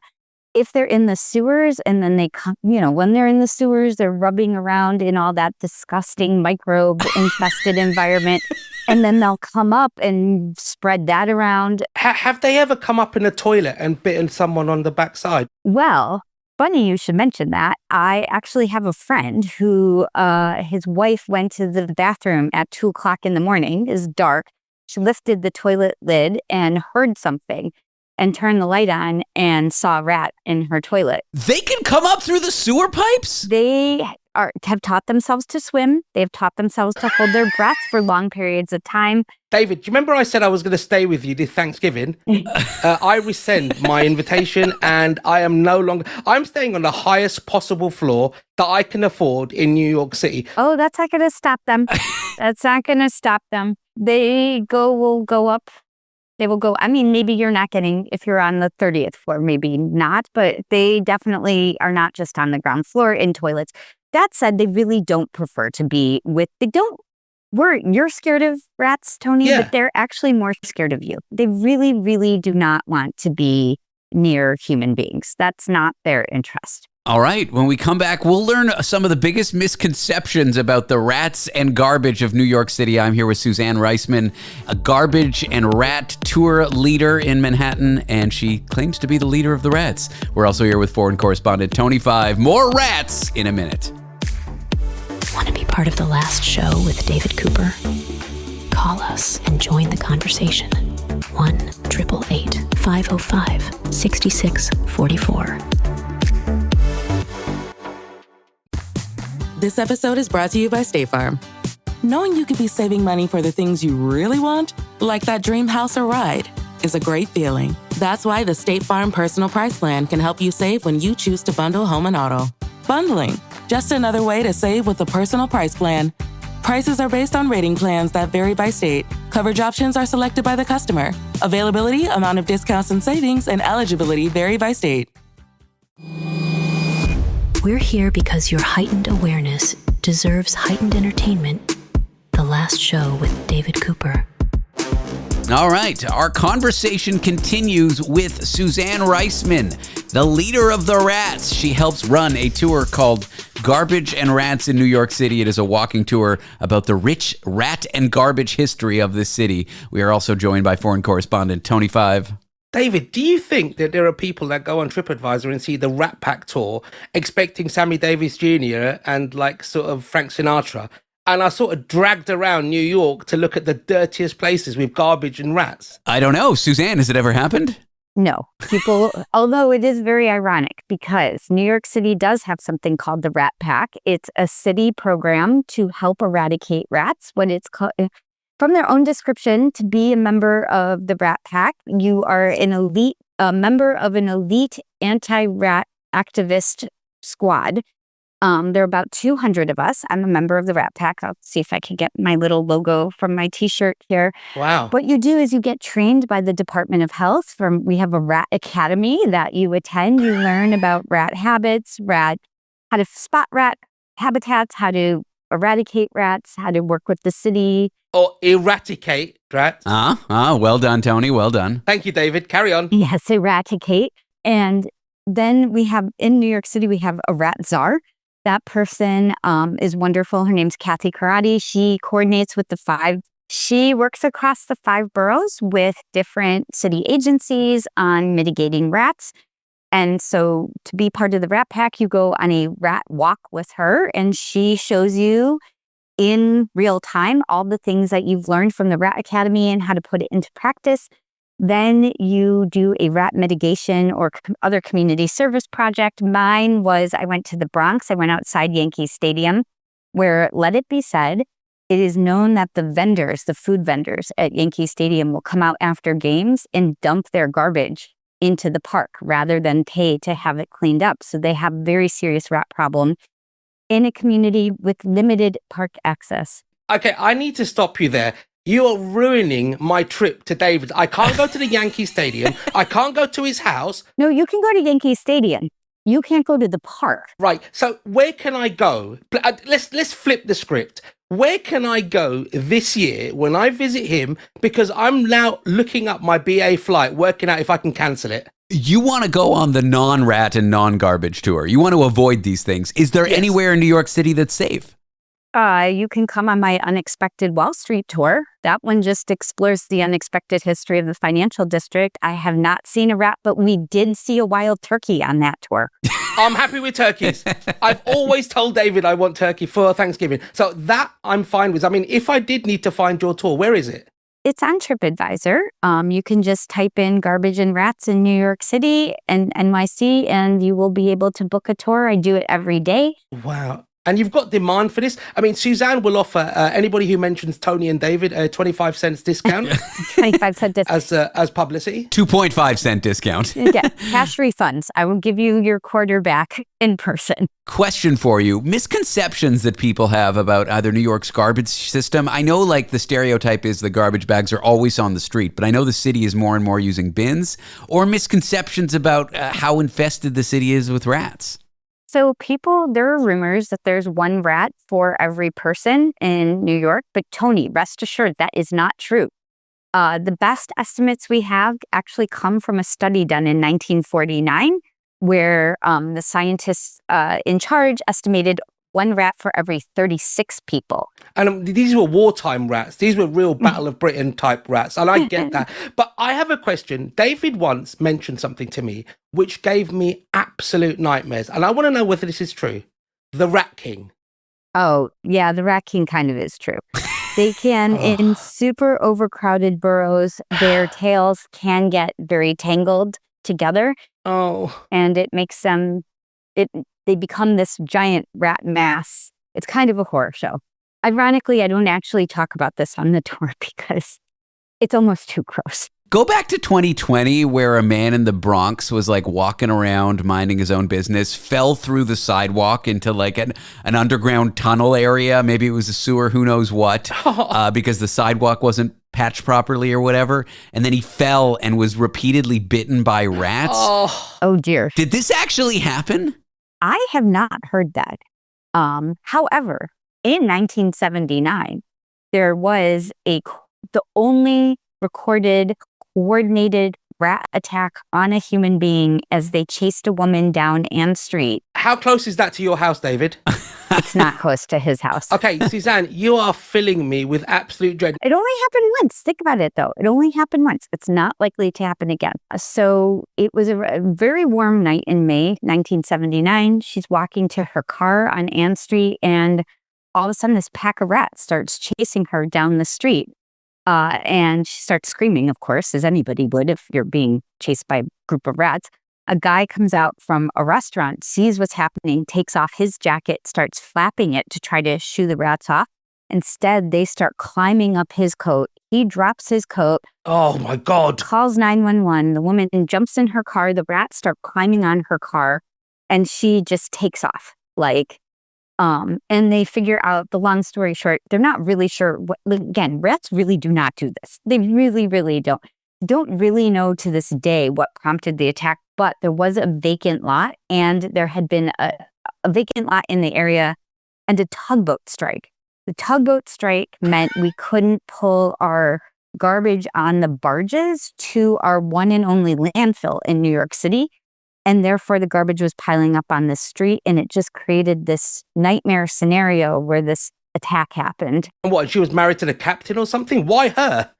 If they're in the sewers and then they come, when they're in the sewers, they're rubbing around in all that disgusting microbe-infested environment. And then they'll come up and spread that around. Have they ever come up in a toilet and bitten someone on the backside? Well, funny you should mention that. I actually have a friend who his wife went to the bathroom at 2:00 in the morning. It's dark. She lifted the toilet lid and heard something and turned the light on and saw a rat in her toilet. They can come up through the sewer pipes? They have taught themselves to swim. They've taught themselves to hold their breath for long periods of time. David, do you remember I said I was going to stay with you this Thanksgiving? I rescind my invitation and I am no longer... I'm staying on the highest possible floor that I can afford in New York City. Oh, that's not going to stop them. That's not going to stop them. Will go up. They will go, maybe you're not getting, if you're on the 30th floor, maybe not, but they definitely are not just on the ground floor in toilets. That said, they really don't prefer to be you're scared of rats, Tony, but they're actually more scared of you. They really, really do not want to be near human beings. That's not their interest. All right. When we come back, we'll learn some of the biggest misconceptions about the rats and garbage of New York City. I'm here with Suzanne Reisman, a garbage and rat tour leader in Manhattan, and she claims to be the leader of the rats. We're also here with foreign correspondent Tony 5. More rats in a minute. Want to be part of the last show with David Cooper? Call us and join the conversation. 1-888-505-6644. This episode is brought to you by State Farm. Knowing you could be saving money for the things you really want, like that dream house or ride, is a great feeling. That's why the State Farm Personal Price Plan can help you save when you choose to bundle home and auto. Bundling, just another way to save with the Personal Price Plan. Prices are based on rating plans that vary by state. Coverage options are selected by the customer. Availability, amount of discounts and savings, and eligibility vary by state. We're here because your heightened awareness deserves heightened entertainment. The last show with David Cooper. All right, our conversation continues with Suzanne Reisman, the leader of the Rats. She helps run a tour called Garbage and Rats in New York City. It is a walking tour about the rich rat and garbage history of this city. We are also joined by foreign correspondent Tony 5. David, do you think that there are people that go on TripAdvisor and see the Rat Pack tour expecting Sammy Davis Jr. and sort of Frank Sinatra and are sort of dragged around New York to look at the dirtiest places with garbage and rats? I don't know. Suzanne, has it ever happened? No. Although it is very ironic because New York City does have something called the Rat Pack. It's a city program to help eradicate rats. What it's called... From their own description, to be a member of the Rat Pack, you are a member of an elite anti-rat activist squad. There are about 200 of us. I'm a member of the Rat Pack. I'll see if I can get my little logo from my T-shirt here. Wow. What you do is you get trained by the Department of Health. We have a rat academy that you attend. You learn about rat habits, how to spot rat habitats, how to eradicate rats, how to work with the city. Or eradicate rats. Well done, Tony. Well done. Thank you, David. Carry on. Yes, eradicate. And then we have, in New York City, we have a rat czar. That person is wonderful. Her name's Kathy Karate. She coordinates with she works across the 5 boroughs with different city agencies on mitigating rats. And so to be part of the Rat Pack, you go on a rat walk with her, and she shows you in real time all the things that you've learned from the Rat Academy and how to put it into practice. Then you do a rat mitigation or other community service project. Mine was, I went to the Bronx. I went outside Yankee Stadium, where, let it be said, it is known that the food vendors at Yankee Stadium will come out after games and dump their garbage into the park rather than pay to have it cleaned up. So they have a very serious rat problem in a community with limited park access. Okay, I need to stop you there. You are ruining my trip to David. I can't go to the Yankee Stadium. I can't go to his house. No, you can go to Yankee Stadium. You can't go to the park. Right. So where can I go? Let's flip the script. Where can I go this year when I visit him? Because I'm now looking up my BA flight, working out if I can cancel it. You want to go on the non-rat and non-garbage tour. You want to avoid these things. Is there anywhere in New York City that's safe? You can come on my Unexpected Wall Street tour. That one just explores the unexpected history of the financial district. I have not seen a rat, but we did see a wild turkey on that tour. I'm happy with turkeys. I've always told David I want turkey for Thanksgiving. So that I'm fine with. I mean, if I did need to find your tour, where is it? It's on TripAdvisor. You can just type in garbage and rats in New York City and NYC, and you will be able to book a tour. I do it every day. Wow. And you've got demand for this. I mean, Suzanne will offer anybody who mentions Tony and David a 25 cents discount. 25 cent discount. As publicity. 2.5 cent discount. Yeah, cash refunds. I will give you your quarter back in person. Question for you. Misconceptions that people have about either New York's garbage system. I know like the stereotype is the garbage bags are always on the street, but I know the city is more and more using bins. Or misconceptions about how infested the city is with rats. So there are rumors that there's one rat for every person in New York, but Tony, rest assured, that is not true. The best estimates we have actually come from a study done in 1949, where the scientists in charge estimated one rat for every 36 people. And these were wartime rats. These were real Battle of Britain type rats. And I get that. But I have a question. David once mentioned something to me which gave me absolute nightmares. And I want to know whether this is true. The Rat King. Oh, yeah, the Rat King kind of is true. They can, in super overcrowded boroughs, their tails can get very tangled together. Oh. And it makes them... They become this giant rat mass. It's kind of a horror show. Ironically, I don't actually talk about this on the tour because it's almost too gross. Go back to 2020 where a man in the Bronx was like walking around minding his own business, fell through the sidewalk into like an underground tunnel area. Maybe it was a sewer, who knows what, because the sidewalk wasn't patched properly or whatever. And then he fell and was repeatedly bitten by rats. Oh dear. Did this actually happen? I have not heard that. However, in 1979, there was the only recorded coordinated rat attack on a human being as they chased a woman down Ann Street. How close is that to your house, David? It's not close to his house. Okay, Suzanne, you are filling me with absolute dread. It only happened once. Think about it, though. It only happened once. It's not likely to happen again. So it was a very warm night in May 1979. She's walking to her car on Ann Street, and all of a sudden this pack of rats starts chasing her down the street. And she starts screaming, of course, as anybody would if you're being chased by a group of rats. A guy comes out from a restaurant, sees what's happening, takes off his jacket, starts flapping it to try to shoo the rats off. Instead, they start climbing up his coat. He drops his coat. Oh, my God. Calls 911. The woman jumps in her car. The rats start climbing on her car, and she just takes off. And they figure out, the long story short, they're not really sure. Again, rats really do not do this. They really, really don't really know to this day what prompted the attack, but there was a vacant lot, and there had been a vacant lot in the area and a tugboat strike. The tugboat strike meant we couldn't pull our garbage on the barges to our one and only landfill in New York City. And therefore, the garbage was piling up on the street, and it just created this nightmare scenario where this attack happened. And what, she was married to the captain or something? Why her?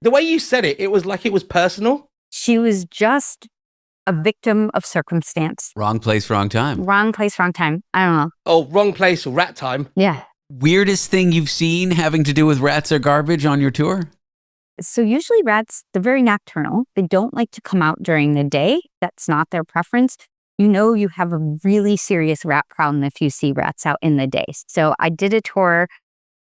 The way you said it, it was like it was personal. She was just a victim of circumstance. Wrong place, wrong time. Wrong place, wrong time. I don't know. Oh, wrong place or rat time. Yeah. Weirdest thing you've seen having to do with rats or garbage on your tour? So usually rats, they're very nocturnal. They don't like to come out during the day. That's not their preference. You know you have a really serious rat problem if you see rats out in the day. So I did a tour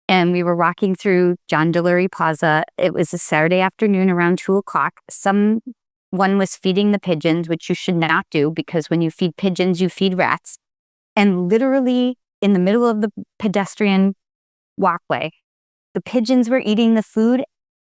and we were walking through John Delury Plaza. It was a Saturday afternoon around 2:00. Someone was feeding the pigeons, which you should not do because when you feed pigeons, you feed rats. And literally in the middle of the pedestrian walkway, the pigeons were eating the food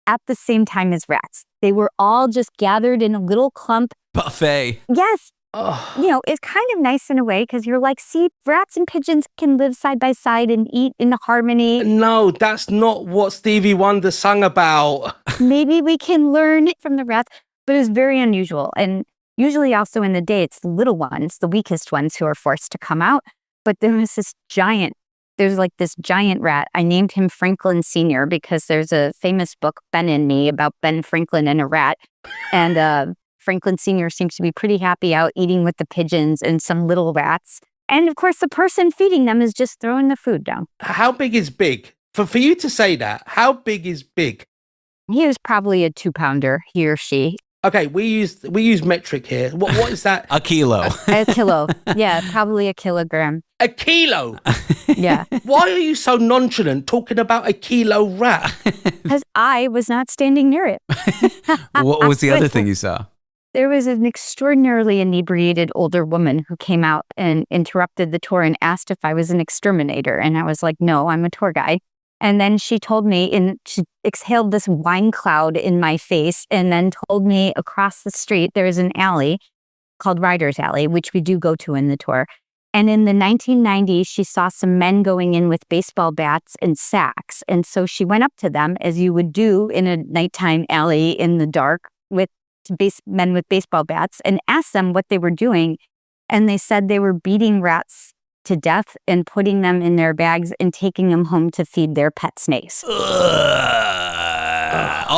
at the same time as rats. They were all just gathered in a little clump. Buffet. Yes. You know, it's kind of nice in a way because you're like, see, rats and pigeons can live side by side and eat in harmony. No, that's not what Stevie Wonder sung about. Maybe we can learn from the rats, but it was very unusual. And usually also in the day, it's the little ones, the weakest ones who are forced to come out. But there was this giant rat. I named him Franklin Sr. because there's a famous book, Ben and Me, about Ben Franklin and a rat. And Franklin Sr. seems to be pretty happy out eating with the pigeons and some little rats. And of course, the person feeding them is just throwing the food down. How big is big? For you to say that, how big is big? He was probably a 2-pounder, he or she. Okay, we use metric here. What is that? A kilo. A kilo. Yeah, probably a kilogram. A kilo? Yeah. Why are you so nonchalant talking about a kilo rat? Because I was not standing near it. What was the other thing you saw? There was an extraordinarily inebriated older woman who came out and interrupted the tour and asked if I was an exterminator. And I was like, no, I'm a tour guide. And then she told me, and she exhaled this wine cloud in my face and then told me across the street, there's an alley called Riders Alley, which we do go to in the tour. And in the 1990s, she saw some men going in with baseball bats and sacks. And so she went up to them, as you would do in a nighttime alley in the dark with men with baseball bats, and asked them what they were doing. And they said they were beating rats to death and putting them in their bags and taking them home to feed their pet snakes. All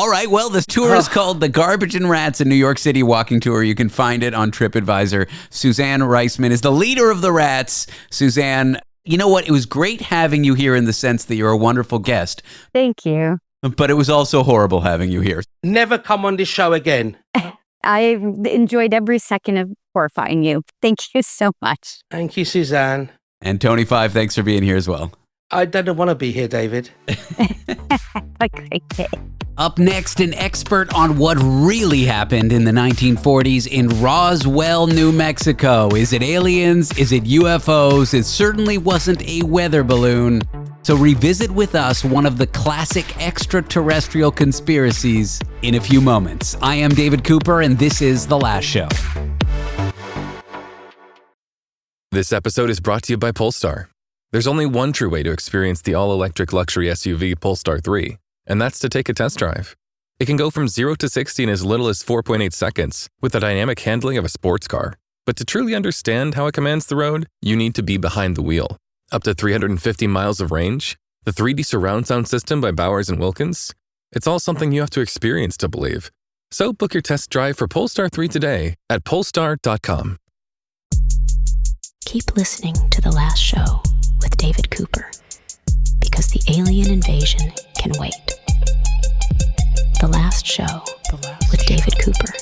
right, well, this tour is called the Garbage and Rats in New York City Walking Tour. You can find it on TripAdvisor. Suzanne Reisman is the leader of the rats. Suzanne, you know what? It was great having you here in the sense that you're a wonderful guest. Thank you. But it was also horrible having you here. Never come on this show again. I enjoyed every second of horrifying you. Thank you so much. Thank you, Suzanne. And Tony Five, thanks for being here as well. I don't want to be here, David. Have a great day. Up next, an expert on what really happened in the 1940s in Roswell, New Mexico. Is it aliens? Is it UFOs? It certainly wasn't a weather balloon. So revisit with us one of the classic extraterrestrial conspiracies in a few moments. I am David Cooper, and this is The Last Show. This episode is brought to you by Polestar. There's only one true way to experience the all-electric luxury SUV Polestar 3, and that's to take a test drive. It can go from 0 to 60 in as little as 4.8 seconds with the dynamic handling of a sports car. But to truly understand how it commands the road, you need to be behind the wheel. Up to 350 miles of range, the 3D surround sound system by Bowers & Wilkins. It's all something you have to experience to believe. So book your test drive for Polestar 3 today at polestar.com. Keep listening to The Last Show with David Cooper, because the alien invasion can wait. The Last Show with David Cooper.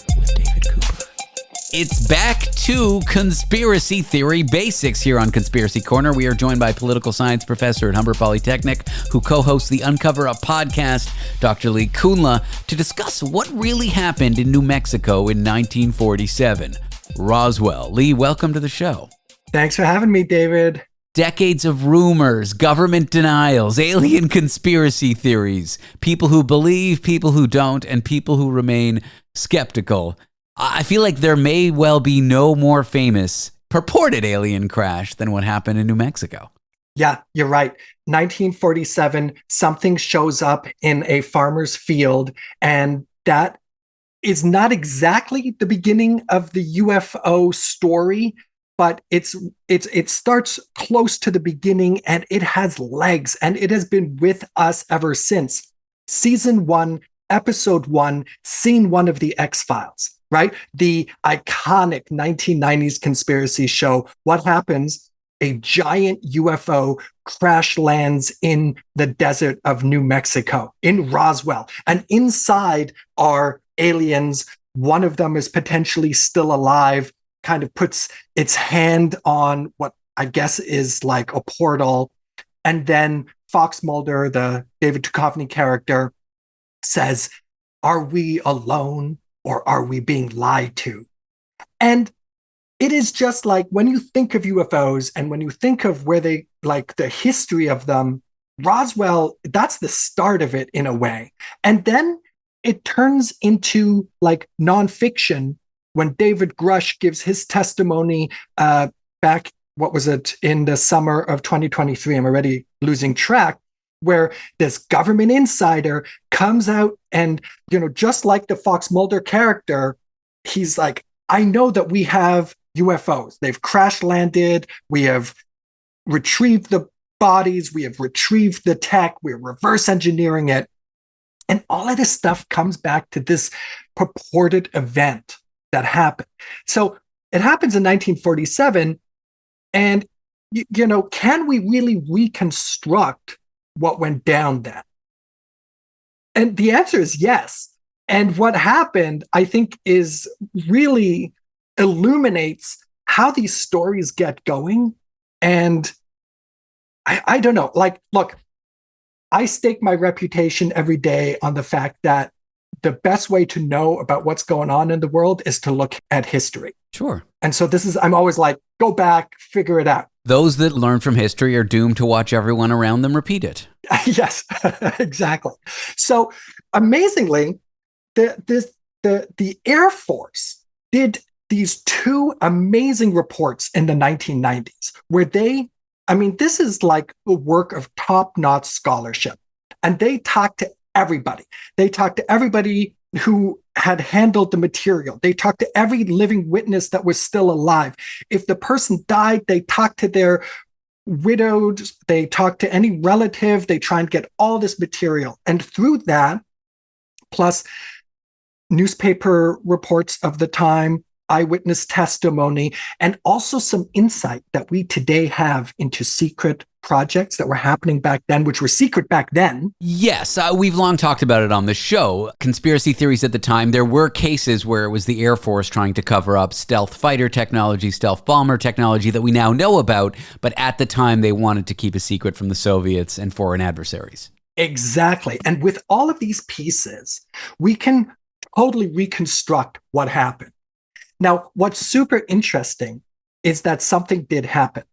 It's back to conspiracy theory basics here on Conspiracy Corner. We are joined by political science professor at Humber Polytechnic, who co-hosts the Uncover Up podcast, Dr. Lee Kuhnle, to discuss what really happened in New Mexico in 1947. Roswell. Lee, welcome to the show. Thanks for having me, David. Decades of rumors, government denials, alien conspiracy theories, people who believe, people who don't, and people who remain skeptical. I feel like there may well be no more famous purported alien crash than what happened in New Mexico. Yeah, you're right. 1947, something shows up in a farmer's field, and that is not exactly the beginning of the UFO story, but it starts close to the beginning, and it has legs, and it has been with us ever since. Season 1, episode 1, scene 1 of the X-Files, right? The iconic 1990s conspiracy show. What happens? A giant UFO crash lands in the desert of New Mexico, in Roswell. And inside are aliens. One of them is potentially still alive, kind of puts its hand on what I guess is like a portal. And then Fox Mulder, the David Duchovny character, says, "Are we alone or are we being lied to?" And it is just like when you think of UFOs and when you think of where they, like the history of them, Roswell, that's the start of it in a way. And then it turns into like nonfiction when David Grush gives his testimony back, what was it, in the summer of 2023, I'm already losing track, where this government insider comes out and, just like the Fox Mulder character, he's like, I know that we have UFOs. They've crash landed. We have retrieved the bodies. We have retrieved the tech. We're reverse engineering it. And all of this stuff comes back to this purported event that happened. So it happens in 1947. And, can we really reconstruct what went down then? And the answer is yes. And what happened, I think, is really illuminates how these stories get going. And I don't know, like, look, I stake my reputation every day on the fact that the best way to know about what's going on in the world is to look at history. Sure. And so I'm always like, go back, figure it out. Those that learn from history are doomed to watch everyone around them repeat it. Yes, exactly. So amazingly, the Air Force did these 2 amazing reports in the 1990s where this is like the work of top-notch scholarship. And they talked to everybody. They talked to everybody who had handled the material. They talked to every living witness that was still alive. If the person died, they talked to their widowed, they talked to any relative, they try and get all this material. And through that, plus newspaper reports of the time, eyewitness testimony, and also some insight that we today have into secret projects that were happening back then, which were secret back then. Yes, we've long talked about it on the show. Conspiracy theories at the time, there were cases where it was the Air Force trying to cover up stealth fighter technology, stealth bomber technology that we now know about, but at the time they wanted to keep a secret from the Soviets and foreign adversaries. Exactly. And with all of these pieces, we can totally reconstruct what happened. Now, what's super interesting is that something did happen.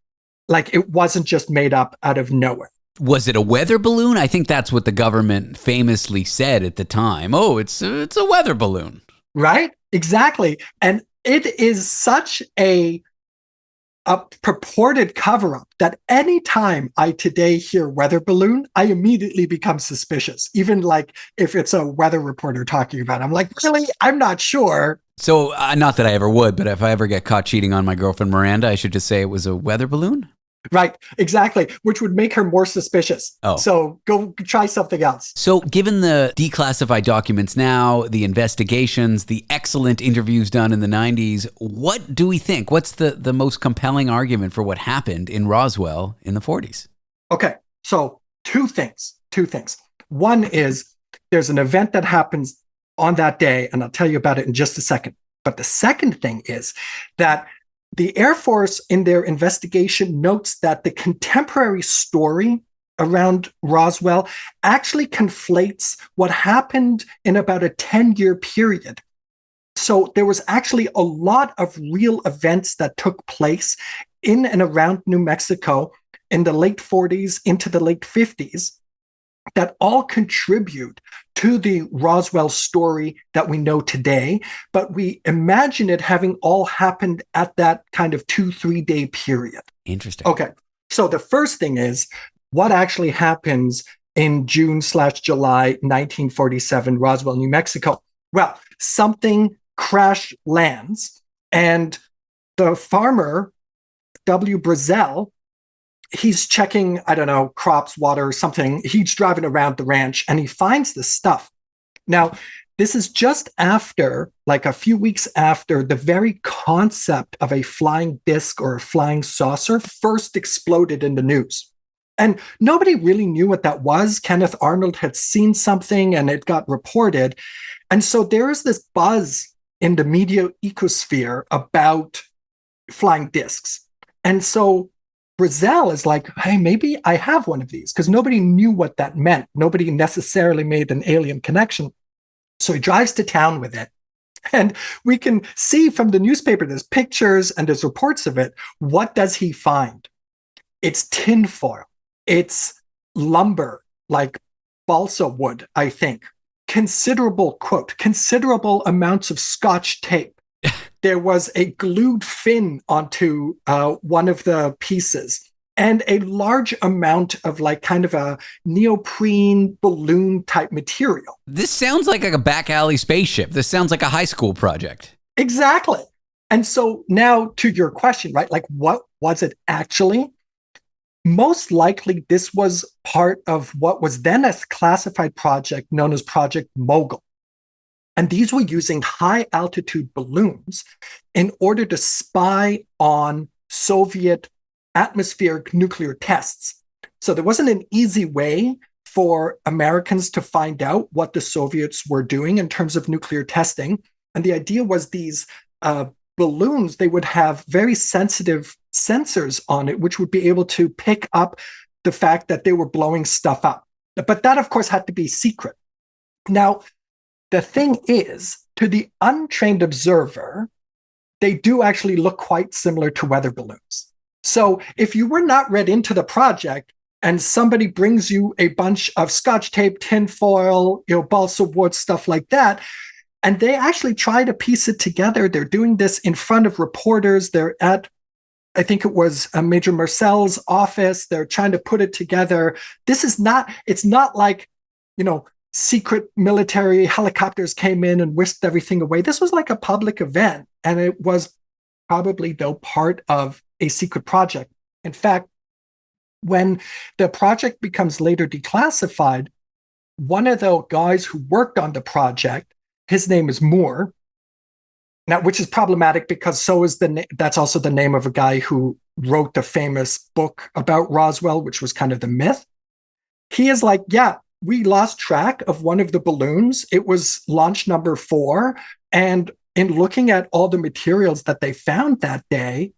Like, it wasn't just made up out of nowhere. Was it a weather balloon? I think that's what the government famously said at the time. Oh, it's a weather balloon. Right? Exactly. And it is such a purported cover-up that anytime I today hear weather balloon, I immediately become suspicious. Even like if it's a weather reporter talking about it, I'm like, really? I'm not sure. So, not that I ever would, but if I ever get caught cheating on my girlfriend Miranda, I should just say it was a weather balloon? Right, exactly, which would make her more suspicious. Oh. So go try something else. So given the declassified documents now, the investigations, the excellent interviews done in the 90s, what do we think? What's the most compelling argument for what happened in Roswell in the 40s? Okay, so two things. One is there's an event that happens on that day, and I'll tell you about it in just a second. But the second thing is that the Air Force, in their investigation, notes that the contemporary story around Roswell actually conflates what happened in about a 10-year period. So there was actually a lot of real events that took place in and around New Mexico in the late 40s into the late 50s that all contribute to the Roswell story that we know today, but we imagine it having all happened at that kind of 2-3 day period. Interesting. Okay, so the first thing is what actually happens in June/July 1947, Roswell, New Mexico. Well, something crash lands, and the farmer, W. Brazel, he's checking, I don't know, crops, water, something. He's driving around the ranch and he finds this stuff. Now, this is just after, like a few weeks after, the very concept of a flying disc or a flying saucer first exploded in the news. And nobody really knew what that was. Kenneth Arnold had seen something and it got reported. And so there is this buzz in the media ecosphere about flying discs. And so Brazel is like, hey, maybe I have one of these, because nobody knew what that meant. Nobody necessarily made an alien connection. So he drives to town with it. And we can see from the newspaper, there's pictures and there's reports of it. What does he find? It's tinfoil. It's lumber, like balsa wood, I think. Considerable amounts of Scotch tape. There was a glued fin onto one of the pieces, and a large amount of like kind of a neoprene balloon type material. This sounds like a back alley spaceship. This sounds like a high school project. Exactly. And so now to your question, right? Like, what was it actually? Most likely this was part of what was then a classified project known as Project Mogul. And these were using high altitude balloons in order to spy on Soviet atmospheric nuclear tests. So there wasn't an easy way for Americans to find out what the Soviets were doing in terms of nuclear testing. And the idea was these balloons, they would have very sensitive sensors on it, which would be able to pick up the fact that they were blowing stuff up. But that, of course, had to be secret. Now, the thing is, to the untrained observer, they do actually look quite similar to weather balloons. So if you were not read into the project and somebody brings you a bunch of Scotch tape, tinfoil, balsa wood, stuff like that, and they actually try to piece it together, they're doing this in front of reporters. They're at, I think it was Major Marcel's office. They're trying to put it together. It's not like, secret military helicopters came in and whisked everything away. This was like a public event, and it was probably, though, part of a secret project. In fact, when the project becomes later declassified, one of the guys who worked on the project, his name is Moore, now, which is problematic because that's also the name of a guy who wrote the famous book about Roswell, which was kind of the myth. He is like, yeah, we lost track of one of the balloons. It was launch number 4. And in looking at all the materials that they found that day,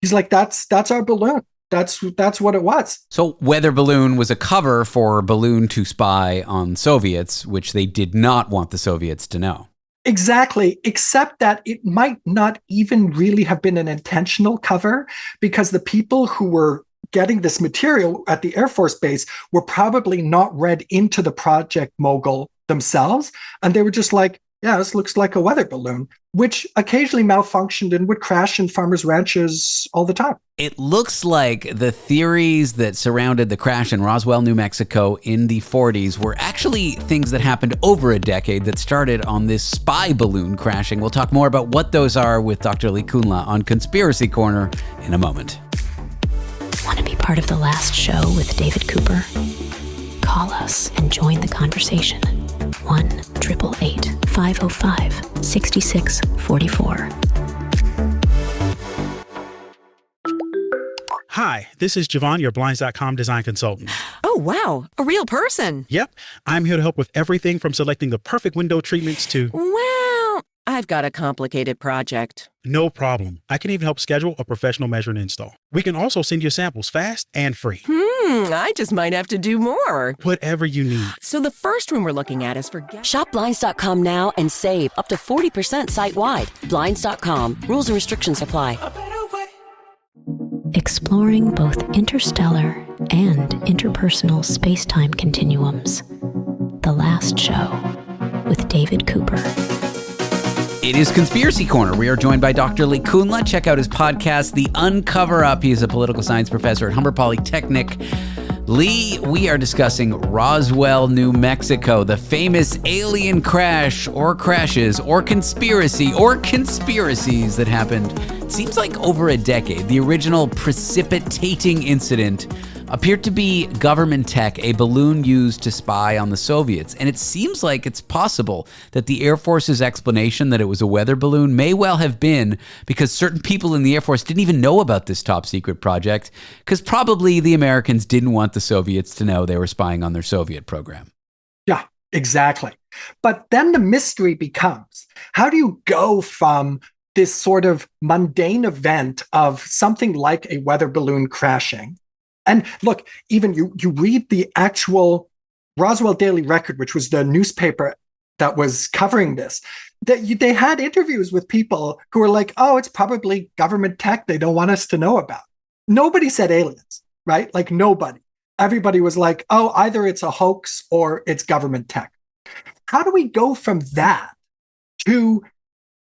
he's like, that's our balloon. That's what it was. So weather balloon was a cover for balloon to spy on Soviets, which they did not want the Soviets to know. Exactly, except that it might not even really have been an intentional cover, because the people who were getting this material at the Air Force Base were probably not read into the Project Mogul themselves. And they were just like, yeah, this looks like a weather balloon, which occasionally malfunctioned and would crash in farmers' ranches all the time. It looks like the theories that surrounded the crash in Roswell, New Mexico in the 40s were actually things that happened over a decade that started on this spy balloon crashing. We'll talk more about what those are with Dr. Lee Kuhnle on Conspiracy Corner in a moment. Want to be part of the last show with David Cooper? Call us and join the conversation. 1-888-505-6644. Hi, this is Javon, your Blinds.com design consultant. Oh, wow. A real person. Yep. I'm here to help with everything from selecting the perfect window treatments to... Well, I've got a complicated project. No problem. I can even help schedule a professional measure and install. We can also send you samples fast and free. I just might have to do more. Whatever you need. So the first room we're looking at is for... Shop Blinds.com now and save up to 40% site-wide. Blinds.com. Rules and restrictions apply. Exploring both interstellar and interpersonal space-time continuums. The Last Show with David Cooper. It is Conspiracy Corner. We are joined by Dr. Lee Kuhnle. Check out his podcast, The Uncover Up. He is a political science professor at Humber Polytechnic. Lee, we are discussing Roswell, New Mexico, the famous alien crash or crashes or conspiracy or conspiracies that happened. It seems like over a decade. The original precipitating incident appeared to be government tech, a balloon used to spy on the Soviets. And it seems like it's possible that the Air Force's explanation that it was a weather balloon may well have been because certain people in the Air Force didn't even know about this top secret project, because probably the Americans didn't want the Soviets to know they were spying on their Soviet program. Yeah, exactly. But then the mystery becomes, how do you go from this sort of mundane event of something like a weather balloon crashing? And look, even you read the actual Roswell Daily Record, which was the newspaper that was covering this, they had interviews with people who were like, oh, it's probably government tech they don't want us to know about. Nobody said aliens, right? Like nobody. Everybody was like, oh, either it's a hoax or it's government tech. How do we go from that to,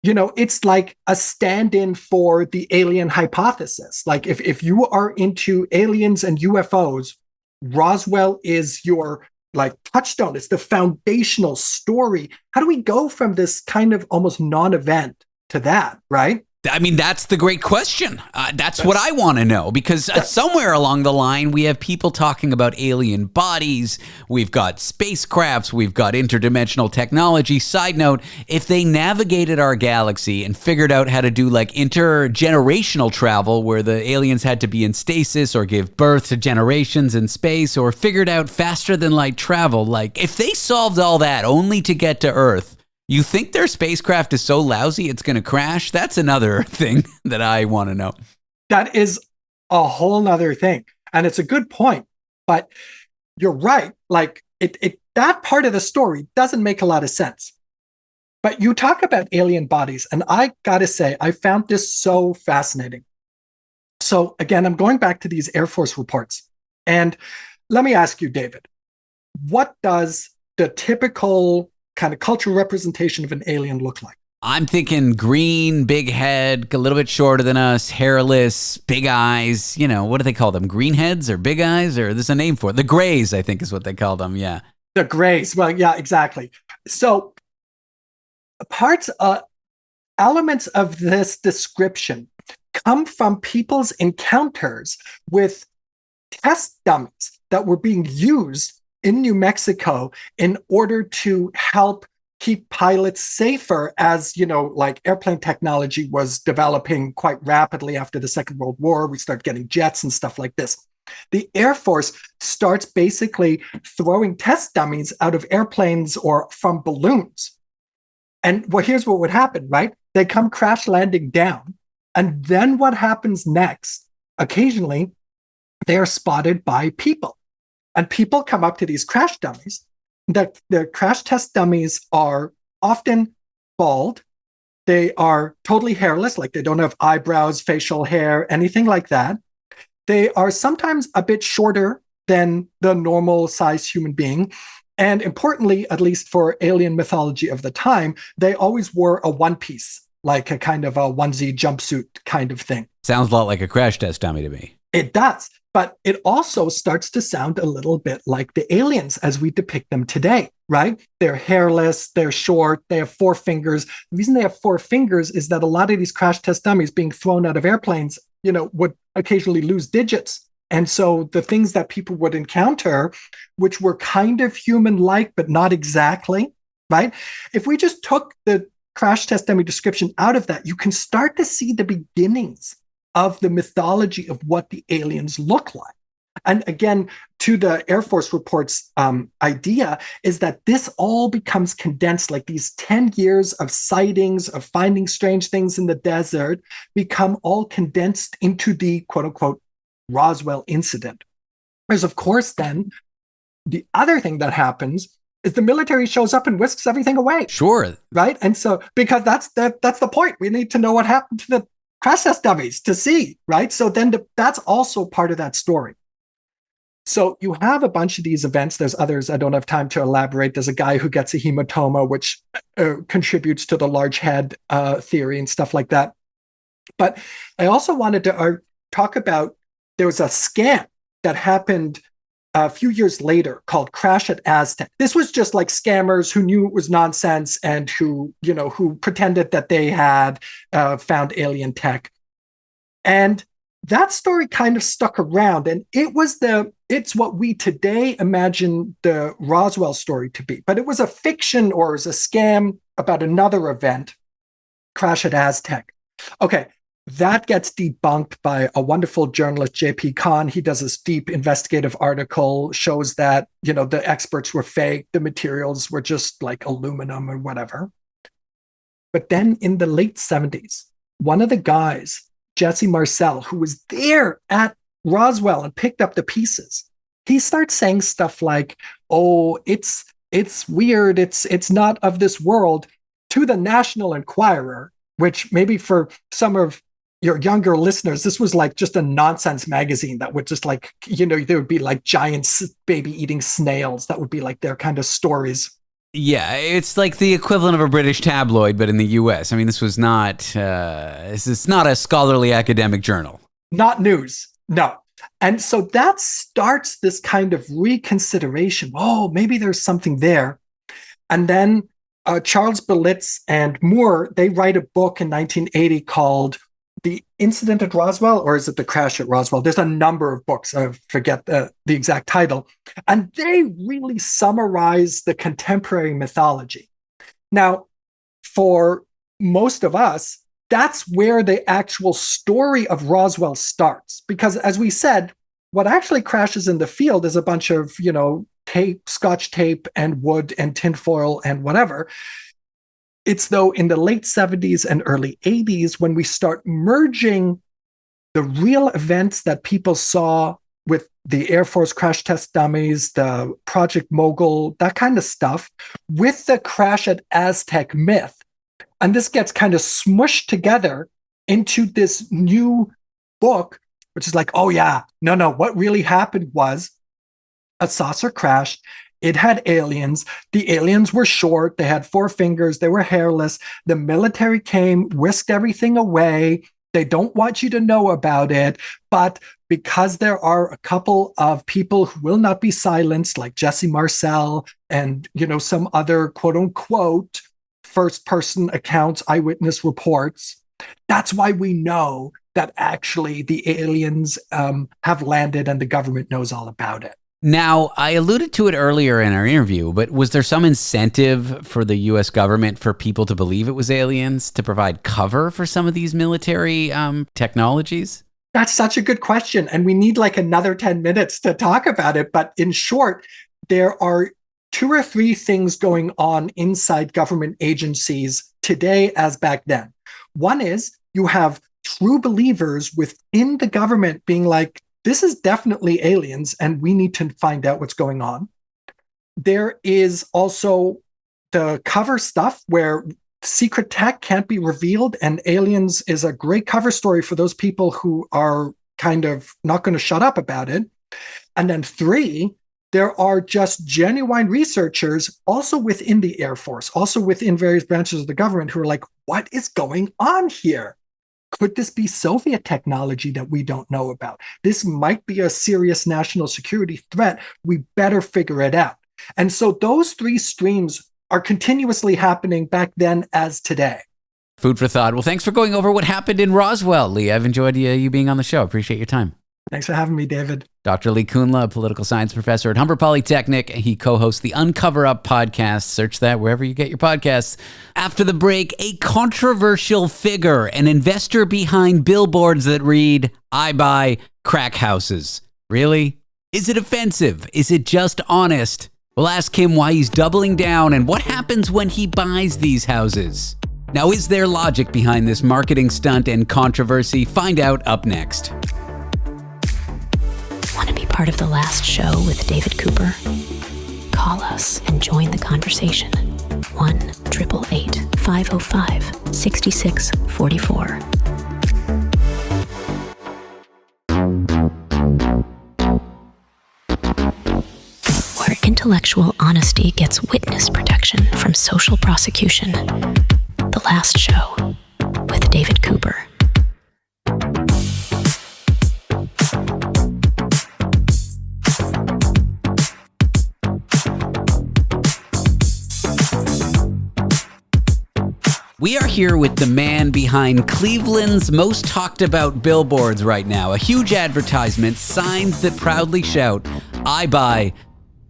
it's like a stand-in for the alien hypothesis. Like if you are into aliens and UFOs, Roswell is your like touchstone. It's the foundational story. How do we go from this kind of almost non-event to that, right? I mean, that's the great question. That's what I want to know, because somewhere along the line, we have people talking about alien bodies. We've got spacecrafts. We've got interdimensional technology. Side note, if they navigated our galaxy and figured out how to do like intergenerational travel where the aliens had to be in stasis or give birth to generations in space, or figured out faster than light travel, like if they solved all that only to get to Earth, you think their spacecraft is so lousy it's going to crash? That's another thing that I want to know. That is a whole nother thing. And it's a good point. But you're right. Like that part of the story doesn't make a lot of sense. But you talk about alien bodies, and I got to say, I found this so fascinating. So again, I'm going back to these Air Force reports. And let me ask you, David, what does the typical kind of cultural representation of an alien look like? I'm thinking green, big head, a little bit shorter than us, hairless, big eyes. What do they call them? Greenheads or big eyes? Or there's a name for it. The Greys, I think is what they call them. Yeah. The Greys. Well, yeah, exactly. So elements of this description come from people's encounters with test dummies that were being used in New Mexico in order to help keep pilots safer as, like airplane technology was developing quite rapidly after the Second World War. We start getting jets and stuff like this. The Air Force starts basically throwing test dummies out of airplanes or from balloons. And here's what would happen, right? They come crash landing down. And then what happens next? Occasionally, they are spotted by people. And people come up to these crash dummies. The crash test dummies are often bald. They are totally hairless, like they don't have eyebrows, facial hair, anything like that. They are sometimes a bit shorter than the normal size human being. And importantly, at least for alien mythology of the time, they always wore a one piece, like a kind of a onesie jumpsuit kind of thing. Sounds a lot like a crash test dummy to me. It does. But it also starts to sound a little bit like the aliens as we depict them today, right? They're hairless, they're short, they have 4 fingers. The reason they have 4 fingers is that a lot of these crash test dummies being thrown out of airplanes, would occasionally lose digits. And so the things that people would encounter, which were kind of human-like, but not exactly, right? If we just took the crash test dummy description out of that, you can start to see the beginnings of the mythology of what the aliens look like. And again, to the Air Force report's idea is that this all becomes condensed, like these 10 years of sightings, of finding strange things in the desert, become all condensed into the quote unquote Roswell incident. There's, of course, then the other thing that happens is the military shows up and whisks everything away. Sure. Right. And so, because that's the point. We need to know what happened to the crash test dummies to see, right? So then that's also part of that story. So you have a bunch of these events. There's others I don't have time to elaborate. There's a guy who gets a hematoma, which contributes to the large head theory and stuff like that. But I also wanted to talk about, there was a scam that happened a few years later called Crash at Aztec. This was just like scammers who knew it was nonsense and who pretended that they had found alien tech. And that story kind of stuck around, and it's what we today imagine the Roswell story to be. But it was a fiction, or it was a scam about another event, Crash at Aztec. Okay, that gets debunked by a wonderful journalist, J.P. Kahn. He does this deep investigative article, shows that, the experts were fake, the materials were just like aluminum or whatever. But then in the late 70s, one of the guys, Jesse Marcel, who was there at Roswell and picked up the pieces, he starts saying stuff like, oh, it's weird, it's not of this world, to the National Enquirer, which maybe for some of your younger listeners, this was like just a nonsense magazine that would just like, there would be like giant baby eating snails. That would be like their kind of stories. Yeah, it's like the equivalent of a British tabloid, but in the U.S. I mean, this is not a scholarly academic journal. Not news, no. And so that starts this kind of reconsideration. Oh, maybe there's something there. And then Charles Berlitz and Moore, they write a book in 1980 called The Incident at Roswell, or is it The Crash at Roswell? There's a number of books. I forget the exact title. And they really summarize the contemporary mythology. Now, for most of us, that's where the actual story of Roswell starts. Because as we said, what actually crashes in the field is a bunch of, tape, Scotch tape and wood and tinfoil and whatever. It's though in the late 70s and early 80s when we start merging the real events that people saw with the Air Force crash test dummies, the Project Mogul, that kind of stuff, with the Crash at Aztec myth. And this gets kind of smushed together into this new book, which is like, oh yeah, no, what really happened was a saucer crashed. It had aliens. The aliens were short. They had 4 fingers. They were hairless. The military came, whisked everything away. They don't want you to know about it. But because there are a couple of people who will not be silenced, like Jesse Marcel and, some other quote unquote first person accounts, eyewitness reports, that's why we know that actually the aliens have landed and the government knows all about it. Now, I alluded to it earlier in our interview, but was there some incentive for the U.S. government for people to believe it was aliens to provide cover for some of these military technologies? That's such a good question. And we need like another 10 minutes to talk about it. But in short, there are 2 or 3 things going on inside government agencies today as back then. One is you have true believers within the government being like, this is definitely aliens, and we need to find out what's going on. There is also the cover stuff where secret tech can't be revealed, and aliens is a great cover story for those people who are kind of not going to shut up about it. And then 3, there are just genuine researchers also within the Air Force, also within various branches of the government who are like, what is going on here? Could this be Soviet technology that we don't know about? This might be a serious national security threat. We better figure it out. And so those 3 streams are continuously happening back then as today. Food for thought. Well, thanks for going over what happened in Roswell, Lee. I've enjoyed you being on the show. Appreciate your time. Thanks for having me, David. Dr. Lee Kuhnle, a political science professor at Humber Polytechnic. He co-hosts the Uncover Up podcast. Search that wherever you get your podcasts. After the break, a controversial figure, an investor behind billboards that read, "I buy crack houses." Really? Is it offensive? Is it just honest? We'll ask him why he's doubling down and what happens when he buys these houses. Now, is there logic behind this marketing stunt and controversy? Find out up next. Want to be part of the last show with David Cooper? Call us and join the conversation. 1-888-505-6644. Where intellectual honesty gets witness protection from social prosecution. The Last Show with David Cooper. We are here with the man behind Cleveland's most talked about billboards right now. A huge advertisement, signs that proudly shout, "I buy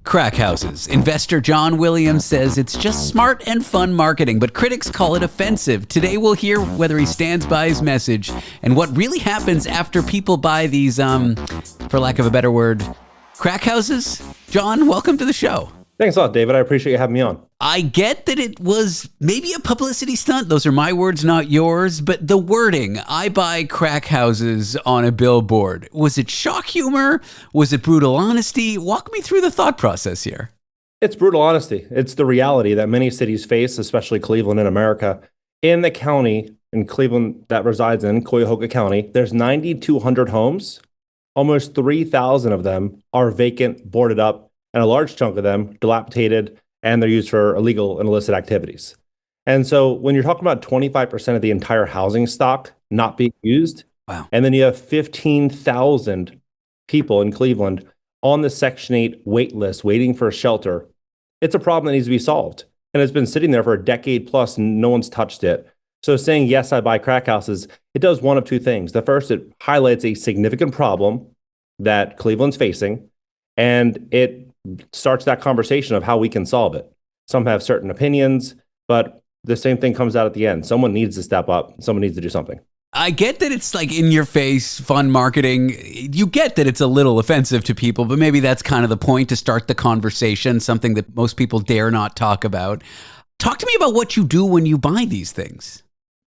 crack houses." Investor John Williams says it's just smart and fun marketing, but critics call it offensive. Today we'll hear whether he stands by his message and what really happens after people buy these, for lack of a better word, crack houses. John, welcome to the show. Thanks a lot, David. I appreciate you having me on. I get that it was maybe a publicity stunt. Those are my words, not yours. But the wording, "I buy crack houses" on a billboard, was it shock humor? Was it brutal honesty? Walk me through the thought process here. It's brutal honesty. It's the reality that many cities face, especially Cleveland in America. In the county, in Cleveland that resides in, Cuyahoga County, there's 9,200 homes. Almost 3,000 of them are vacant, boarded up, and a large chunk of them dilapidated, and they're used for illegal and illicit activities. And so when you're talking about 25% of the entire housing stock not being used, wow. And then you have 15,000 people in Cleveland on the Section 8 wait list waiting for a shelter, it's a problem that needs to be solved. And it's been sitting there for a decade plus and no one's touched it. So saying, yes, I buy crack houses, it does one of two things. The first, it highlights a significant problem that Cleveland's facing, and it starts that conversation of how we can solve it. Some have certain opinions, but the same thing comes out at the end. Someone needs to step up. Someone needs to do something. I get that it's like in your face, fun marketing. You get that it's a little offensive to people, but maybe that's kind of the point, to start the conversation, something that most people dare not talk about. Talk to me about what you do when you buy these things.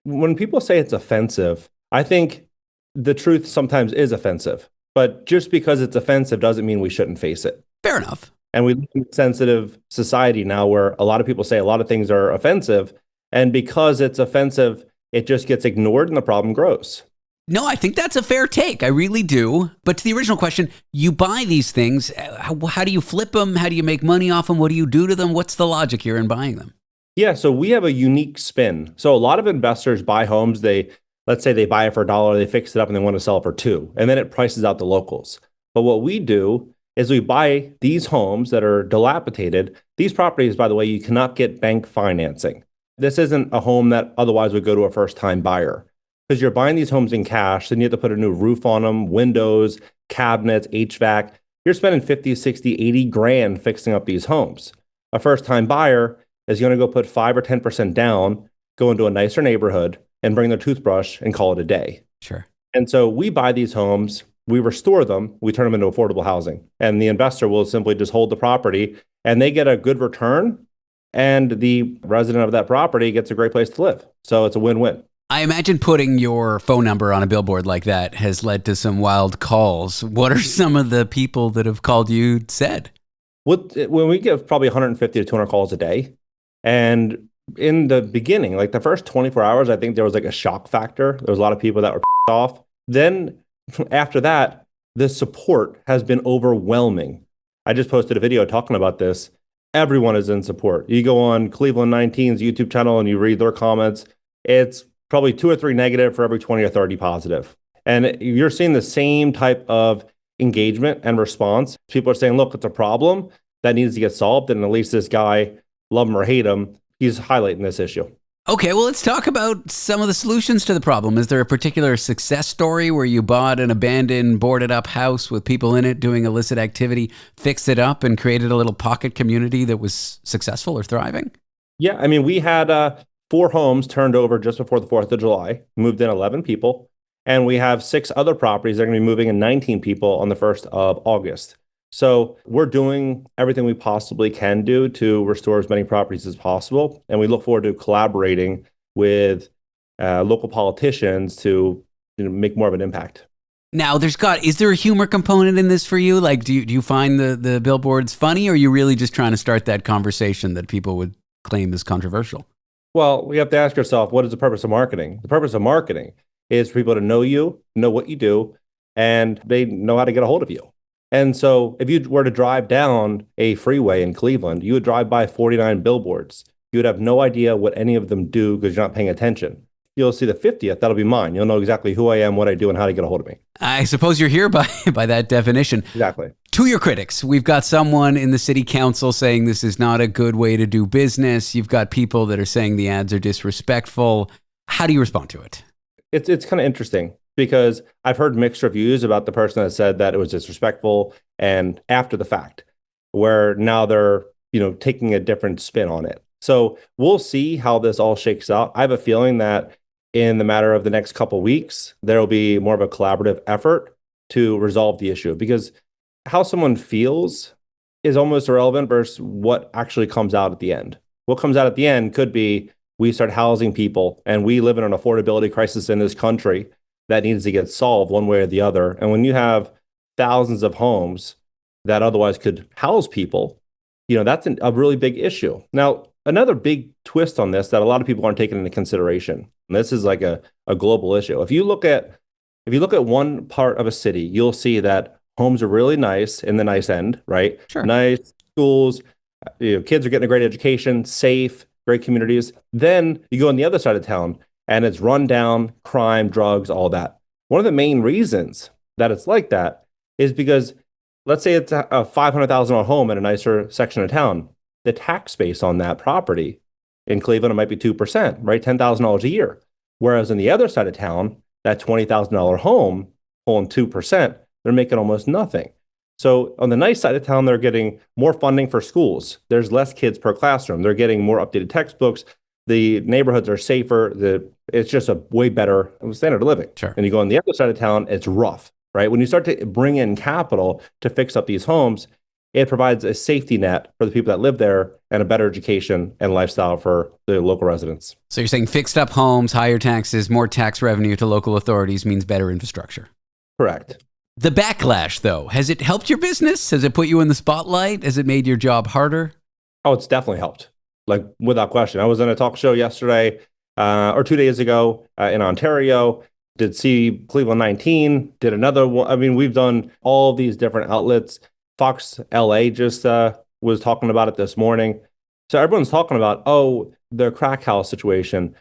When people say it's offensive, I think the truth sometimes is offensive, but just because it's offensive doesn't mean we shouldn't face it. Fair enough. And we live in a sensitive society now where a lot of people say a lot of things are offensive. And because it's offensive, it just gets ignored and the problem grows. No, I think that's a fair take. I really do. But to the original question, you buy these things. How do you flip them? How do you make money off them? What do you do to them? What's the logic here in buying them? Yeah, so we have a unique spin. So a lot of investors buy homes. Let's say they buy it for $1, they fix it up and they want to sell it for $2. And then it prices out the locals. But what we do is we buy these homes that are dilapidated. These properties, by the way, you cannot get bank financing. This isn't a home that otherwise would go to a first-time buyer. Because you're buying these homes in cash, then you have to put a new roof on them, windows, cabinets, HVAC. You're spending 50, 60, 80 grand fixing up these homes. A first-time buyer is going to go put 5 or 10% down, go into a nicer neighborhood, and bring their toothbrush and call it a day. Sure. And so we buy these homes, we restore them, we turn them into affordable housing. And the investor will simply just hold the property and they get a good return. And the resident of that property gets a great place to live. So it's a win-win. I imagine putting your phone number on a billboard like that has led to some wild calls. What are some of the people that have called you said? When we get probably 150 to 200 calls a day. And in the beginning, like the first 24 hours, I think there was like a shock factor. There was a lot of people that were off. Then after that, the support has been overwhelming. I just posted a video talking about this. Everyone is in support. You go on Cleveland 19's YouTube channel and you read their comments. It's probably 2 or 3 negative for every 20 or 30 positive. And you're seeing the same type of engagement and response. People are saying, look, it's a problem that needs to get solved. And at least this guy, love him or hate him, he's highlighting this issue. Okay, well, let's talk about some of the solutions to the problem. Is there a particular success story where you bought an abandoned, boarded up house with people in it doing illicit activity, fixed it up, and created a little pocket community that was successful or thriving? Yeah, I mean, we had 4 homes turned over just before the 4th of July, moved in 11 people, and we have 6 other properties that are going to be moving in 19 people on the 1st of August. So we're doing everything we possibly can do to restore as many properties as possible. And we look forward to collaborating with local politicians to make more of an impact. Now, is there a humor component in this for you? Like, do you find the billboards funny, or are you really just trying to start that conversation that people would claim is controversial? Well, we have to ask yourself, what is the purpose of marketing? The purpose of marketing is for people to know you, know what you do, and they know how to get a hold of you. And so if you were to drive down a freeway in Cleveland, you would drive by 49 billboards. You would have no idea what any of them do because you're not paying attention. You'll see the 50th, that'll be mine. You'll know exactly who I am, what I do, and how to get a hold of me. I suppose you're here by that definition. Exactly. To your critics, we've got someone in the city council saying this is not a good way to do business. You've got people that are saying the ads are disrespectful. How do you respond to it? It's kind of interesting because I've heard mixed reviews about the person that said that it was disrespectful and after the fact, where now they're, taking a different spin on it. So we'll see how this all shakes out. I have a feeling that in the matter of the next couple of weeks, there will be more of a collaborative effort to resolve the issue, because how someone feels is almost irrelevant versus what actually comes out at the end. What comes out at the end could be we start housing people, and we live in an affordability crisis in this country that needs to get solved one way or the other. And when you have thousands of homes that otherwise could house people, that's a really big issue. Now, another big twist on this that a lot of people aren't taking into consideration, and this is like a global issue. If you look at one part of a city, you'll see that homes are really nice in the nice end, right? Sure. Nice schools, kids are getting a great education, safe, great communities. Then you go on the other side of town and it's run down, crime, drugs, all that. One of the main reasons that it's like that is because, let's say it's a $500,000 home in a nicer section of town. The tax base on that property in Cleveland, it might be 2%, right? $10,000 a year. Whereas in the other side of town, that $20,000 home pulling 2%, they're making almost nothing. So on the nice side of town, they're getting more funding for schools. There's less kids per classroom. They're getting more updated textbooks. The neighborhoods are safer. It's just a way better standard of living. Sure. And you go on the other side of town, it's rough, right? When you start to bring in capital to fix up these homes, it provides a safety net for the people that live there and a better education and lifestyle for the local residents. So you're saying fixed up homes, higher taxes, more tax revenue to local authorities means better infrastructure. Correct. The backlash, though, has it helped your business? Has it put you in the spotlight? Has it made your job harder? Oh, it's definitely helped. Like, without question. I was in a talk show yesterday or 2 days ago in Ontario, did see Cleveland 19, did another one. I mean, we've done all these different outlets. Fox LA just was talking about it this morning. So everyone's talking about, the crack house situation.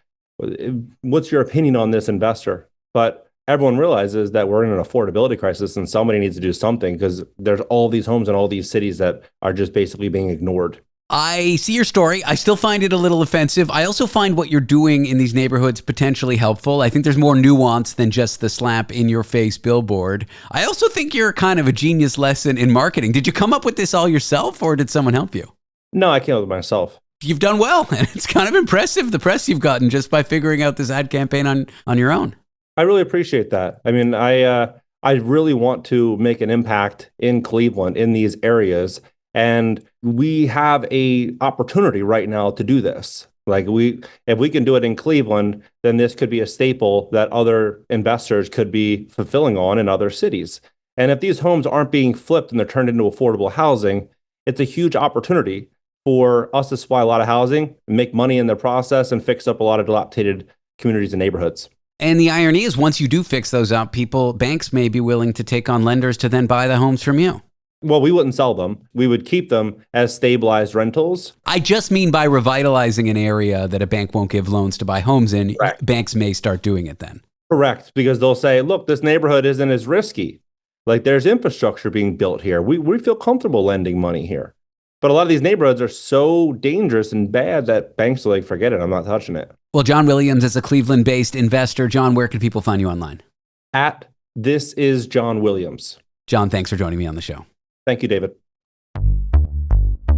What's your opinion on this investor? But everyone realizes that we're in an affordability crisis and somebody needs to do something, because there's all these homes in all these cities that are just basically being ignored. I see your story. I still find it a little offensive. I also find what you're doing in these neighborhoods potentially helpful. I think there's more nuance than just the slap in your face billboard. I also think you're kind of a genius lesson in marketing. Did you come up with this all yourself, or did someone help you? No, I came up with it myself. You've done well, and it's kind of impressive, the press you've gotten just by figuring out this ad campaign on your own. I really appreciate that. I mean, I really want to make an impact in Cleveland, in these areas. And we have a opportunity right now to do this. Like, if we can do it in Cleveland, then this could be a staple that other investors could be fulfilling on in other cities. And if these homes aren't being flipped and they're turned into affordable housing, it's a huge opportunity for us to supply a lot of housing, make money in the process, and fix up a lot of dilapidated communities and neighborhoods. And the irony is, once you do fix those up, banks may be willing to take on lenders to then buy the homes from you. Well, we wouldn't sell them. We would keep them as stabilized rentals. I just mean by revitalizing an area that a bank won't give loans to buy homes in, correct. Banks may start doing it then. Correct, because they'll say, look, this neighborhood isn't as risky. Like, there's infrastructure being built here. We feel comfortable lending money here. But a lot of these neighborhoods are so dangerous and bad that banks are like, forget it, I'm not touching it. Well, John Williams is a Cleveland-based investor. John, where can people find you online? At This Is John Williams. John, thanks for joining me on the show. Thank you, David.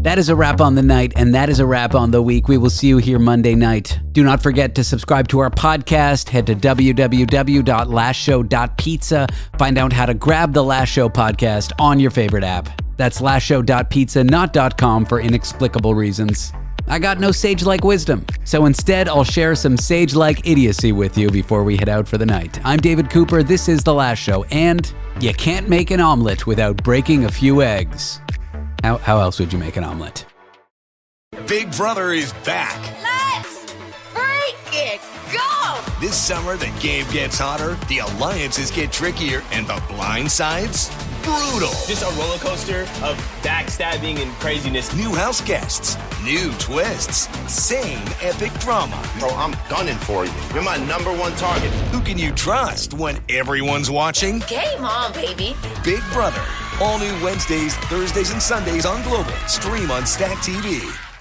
That is a wrap on the night, and that is a wrap on the week. We will see you here Monday night. Do not forget to subscribe to our podcast. Head to www.lastshow.pizza. Find out how to grab the Last Show podcast on your favorite app. That's lastshow.pizza, not .com, for inexplicable reasons. I got no sage-like wisdom, so instead I'll share some sage-like idiocy with you before we head out for the night. I'm David Cooper, this is The Last Show, and you can't make an omelet without breaking a few eggs. How else would you make an omelet? Big Brother is back. Let's freak it go! This summer, the game gets hotter, the alliances get trickier, and the blind sides, brutal. Just a roller coaster of backstabbing and craziness. New house guests, new twists, same epic drama. Bro, I'm gunning for you. You're my #1 target. Who can you trust when everyone's watching? Game on, baby. Big Brother, All new Wednesdays, Thursdays, and Sundays on Global. Stream on Stack TV.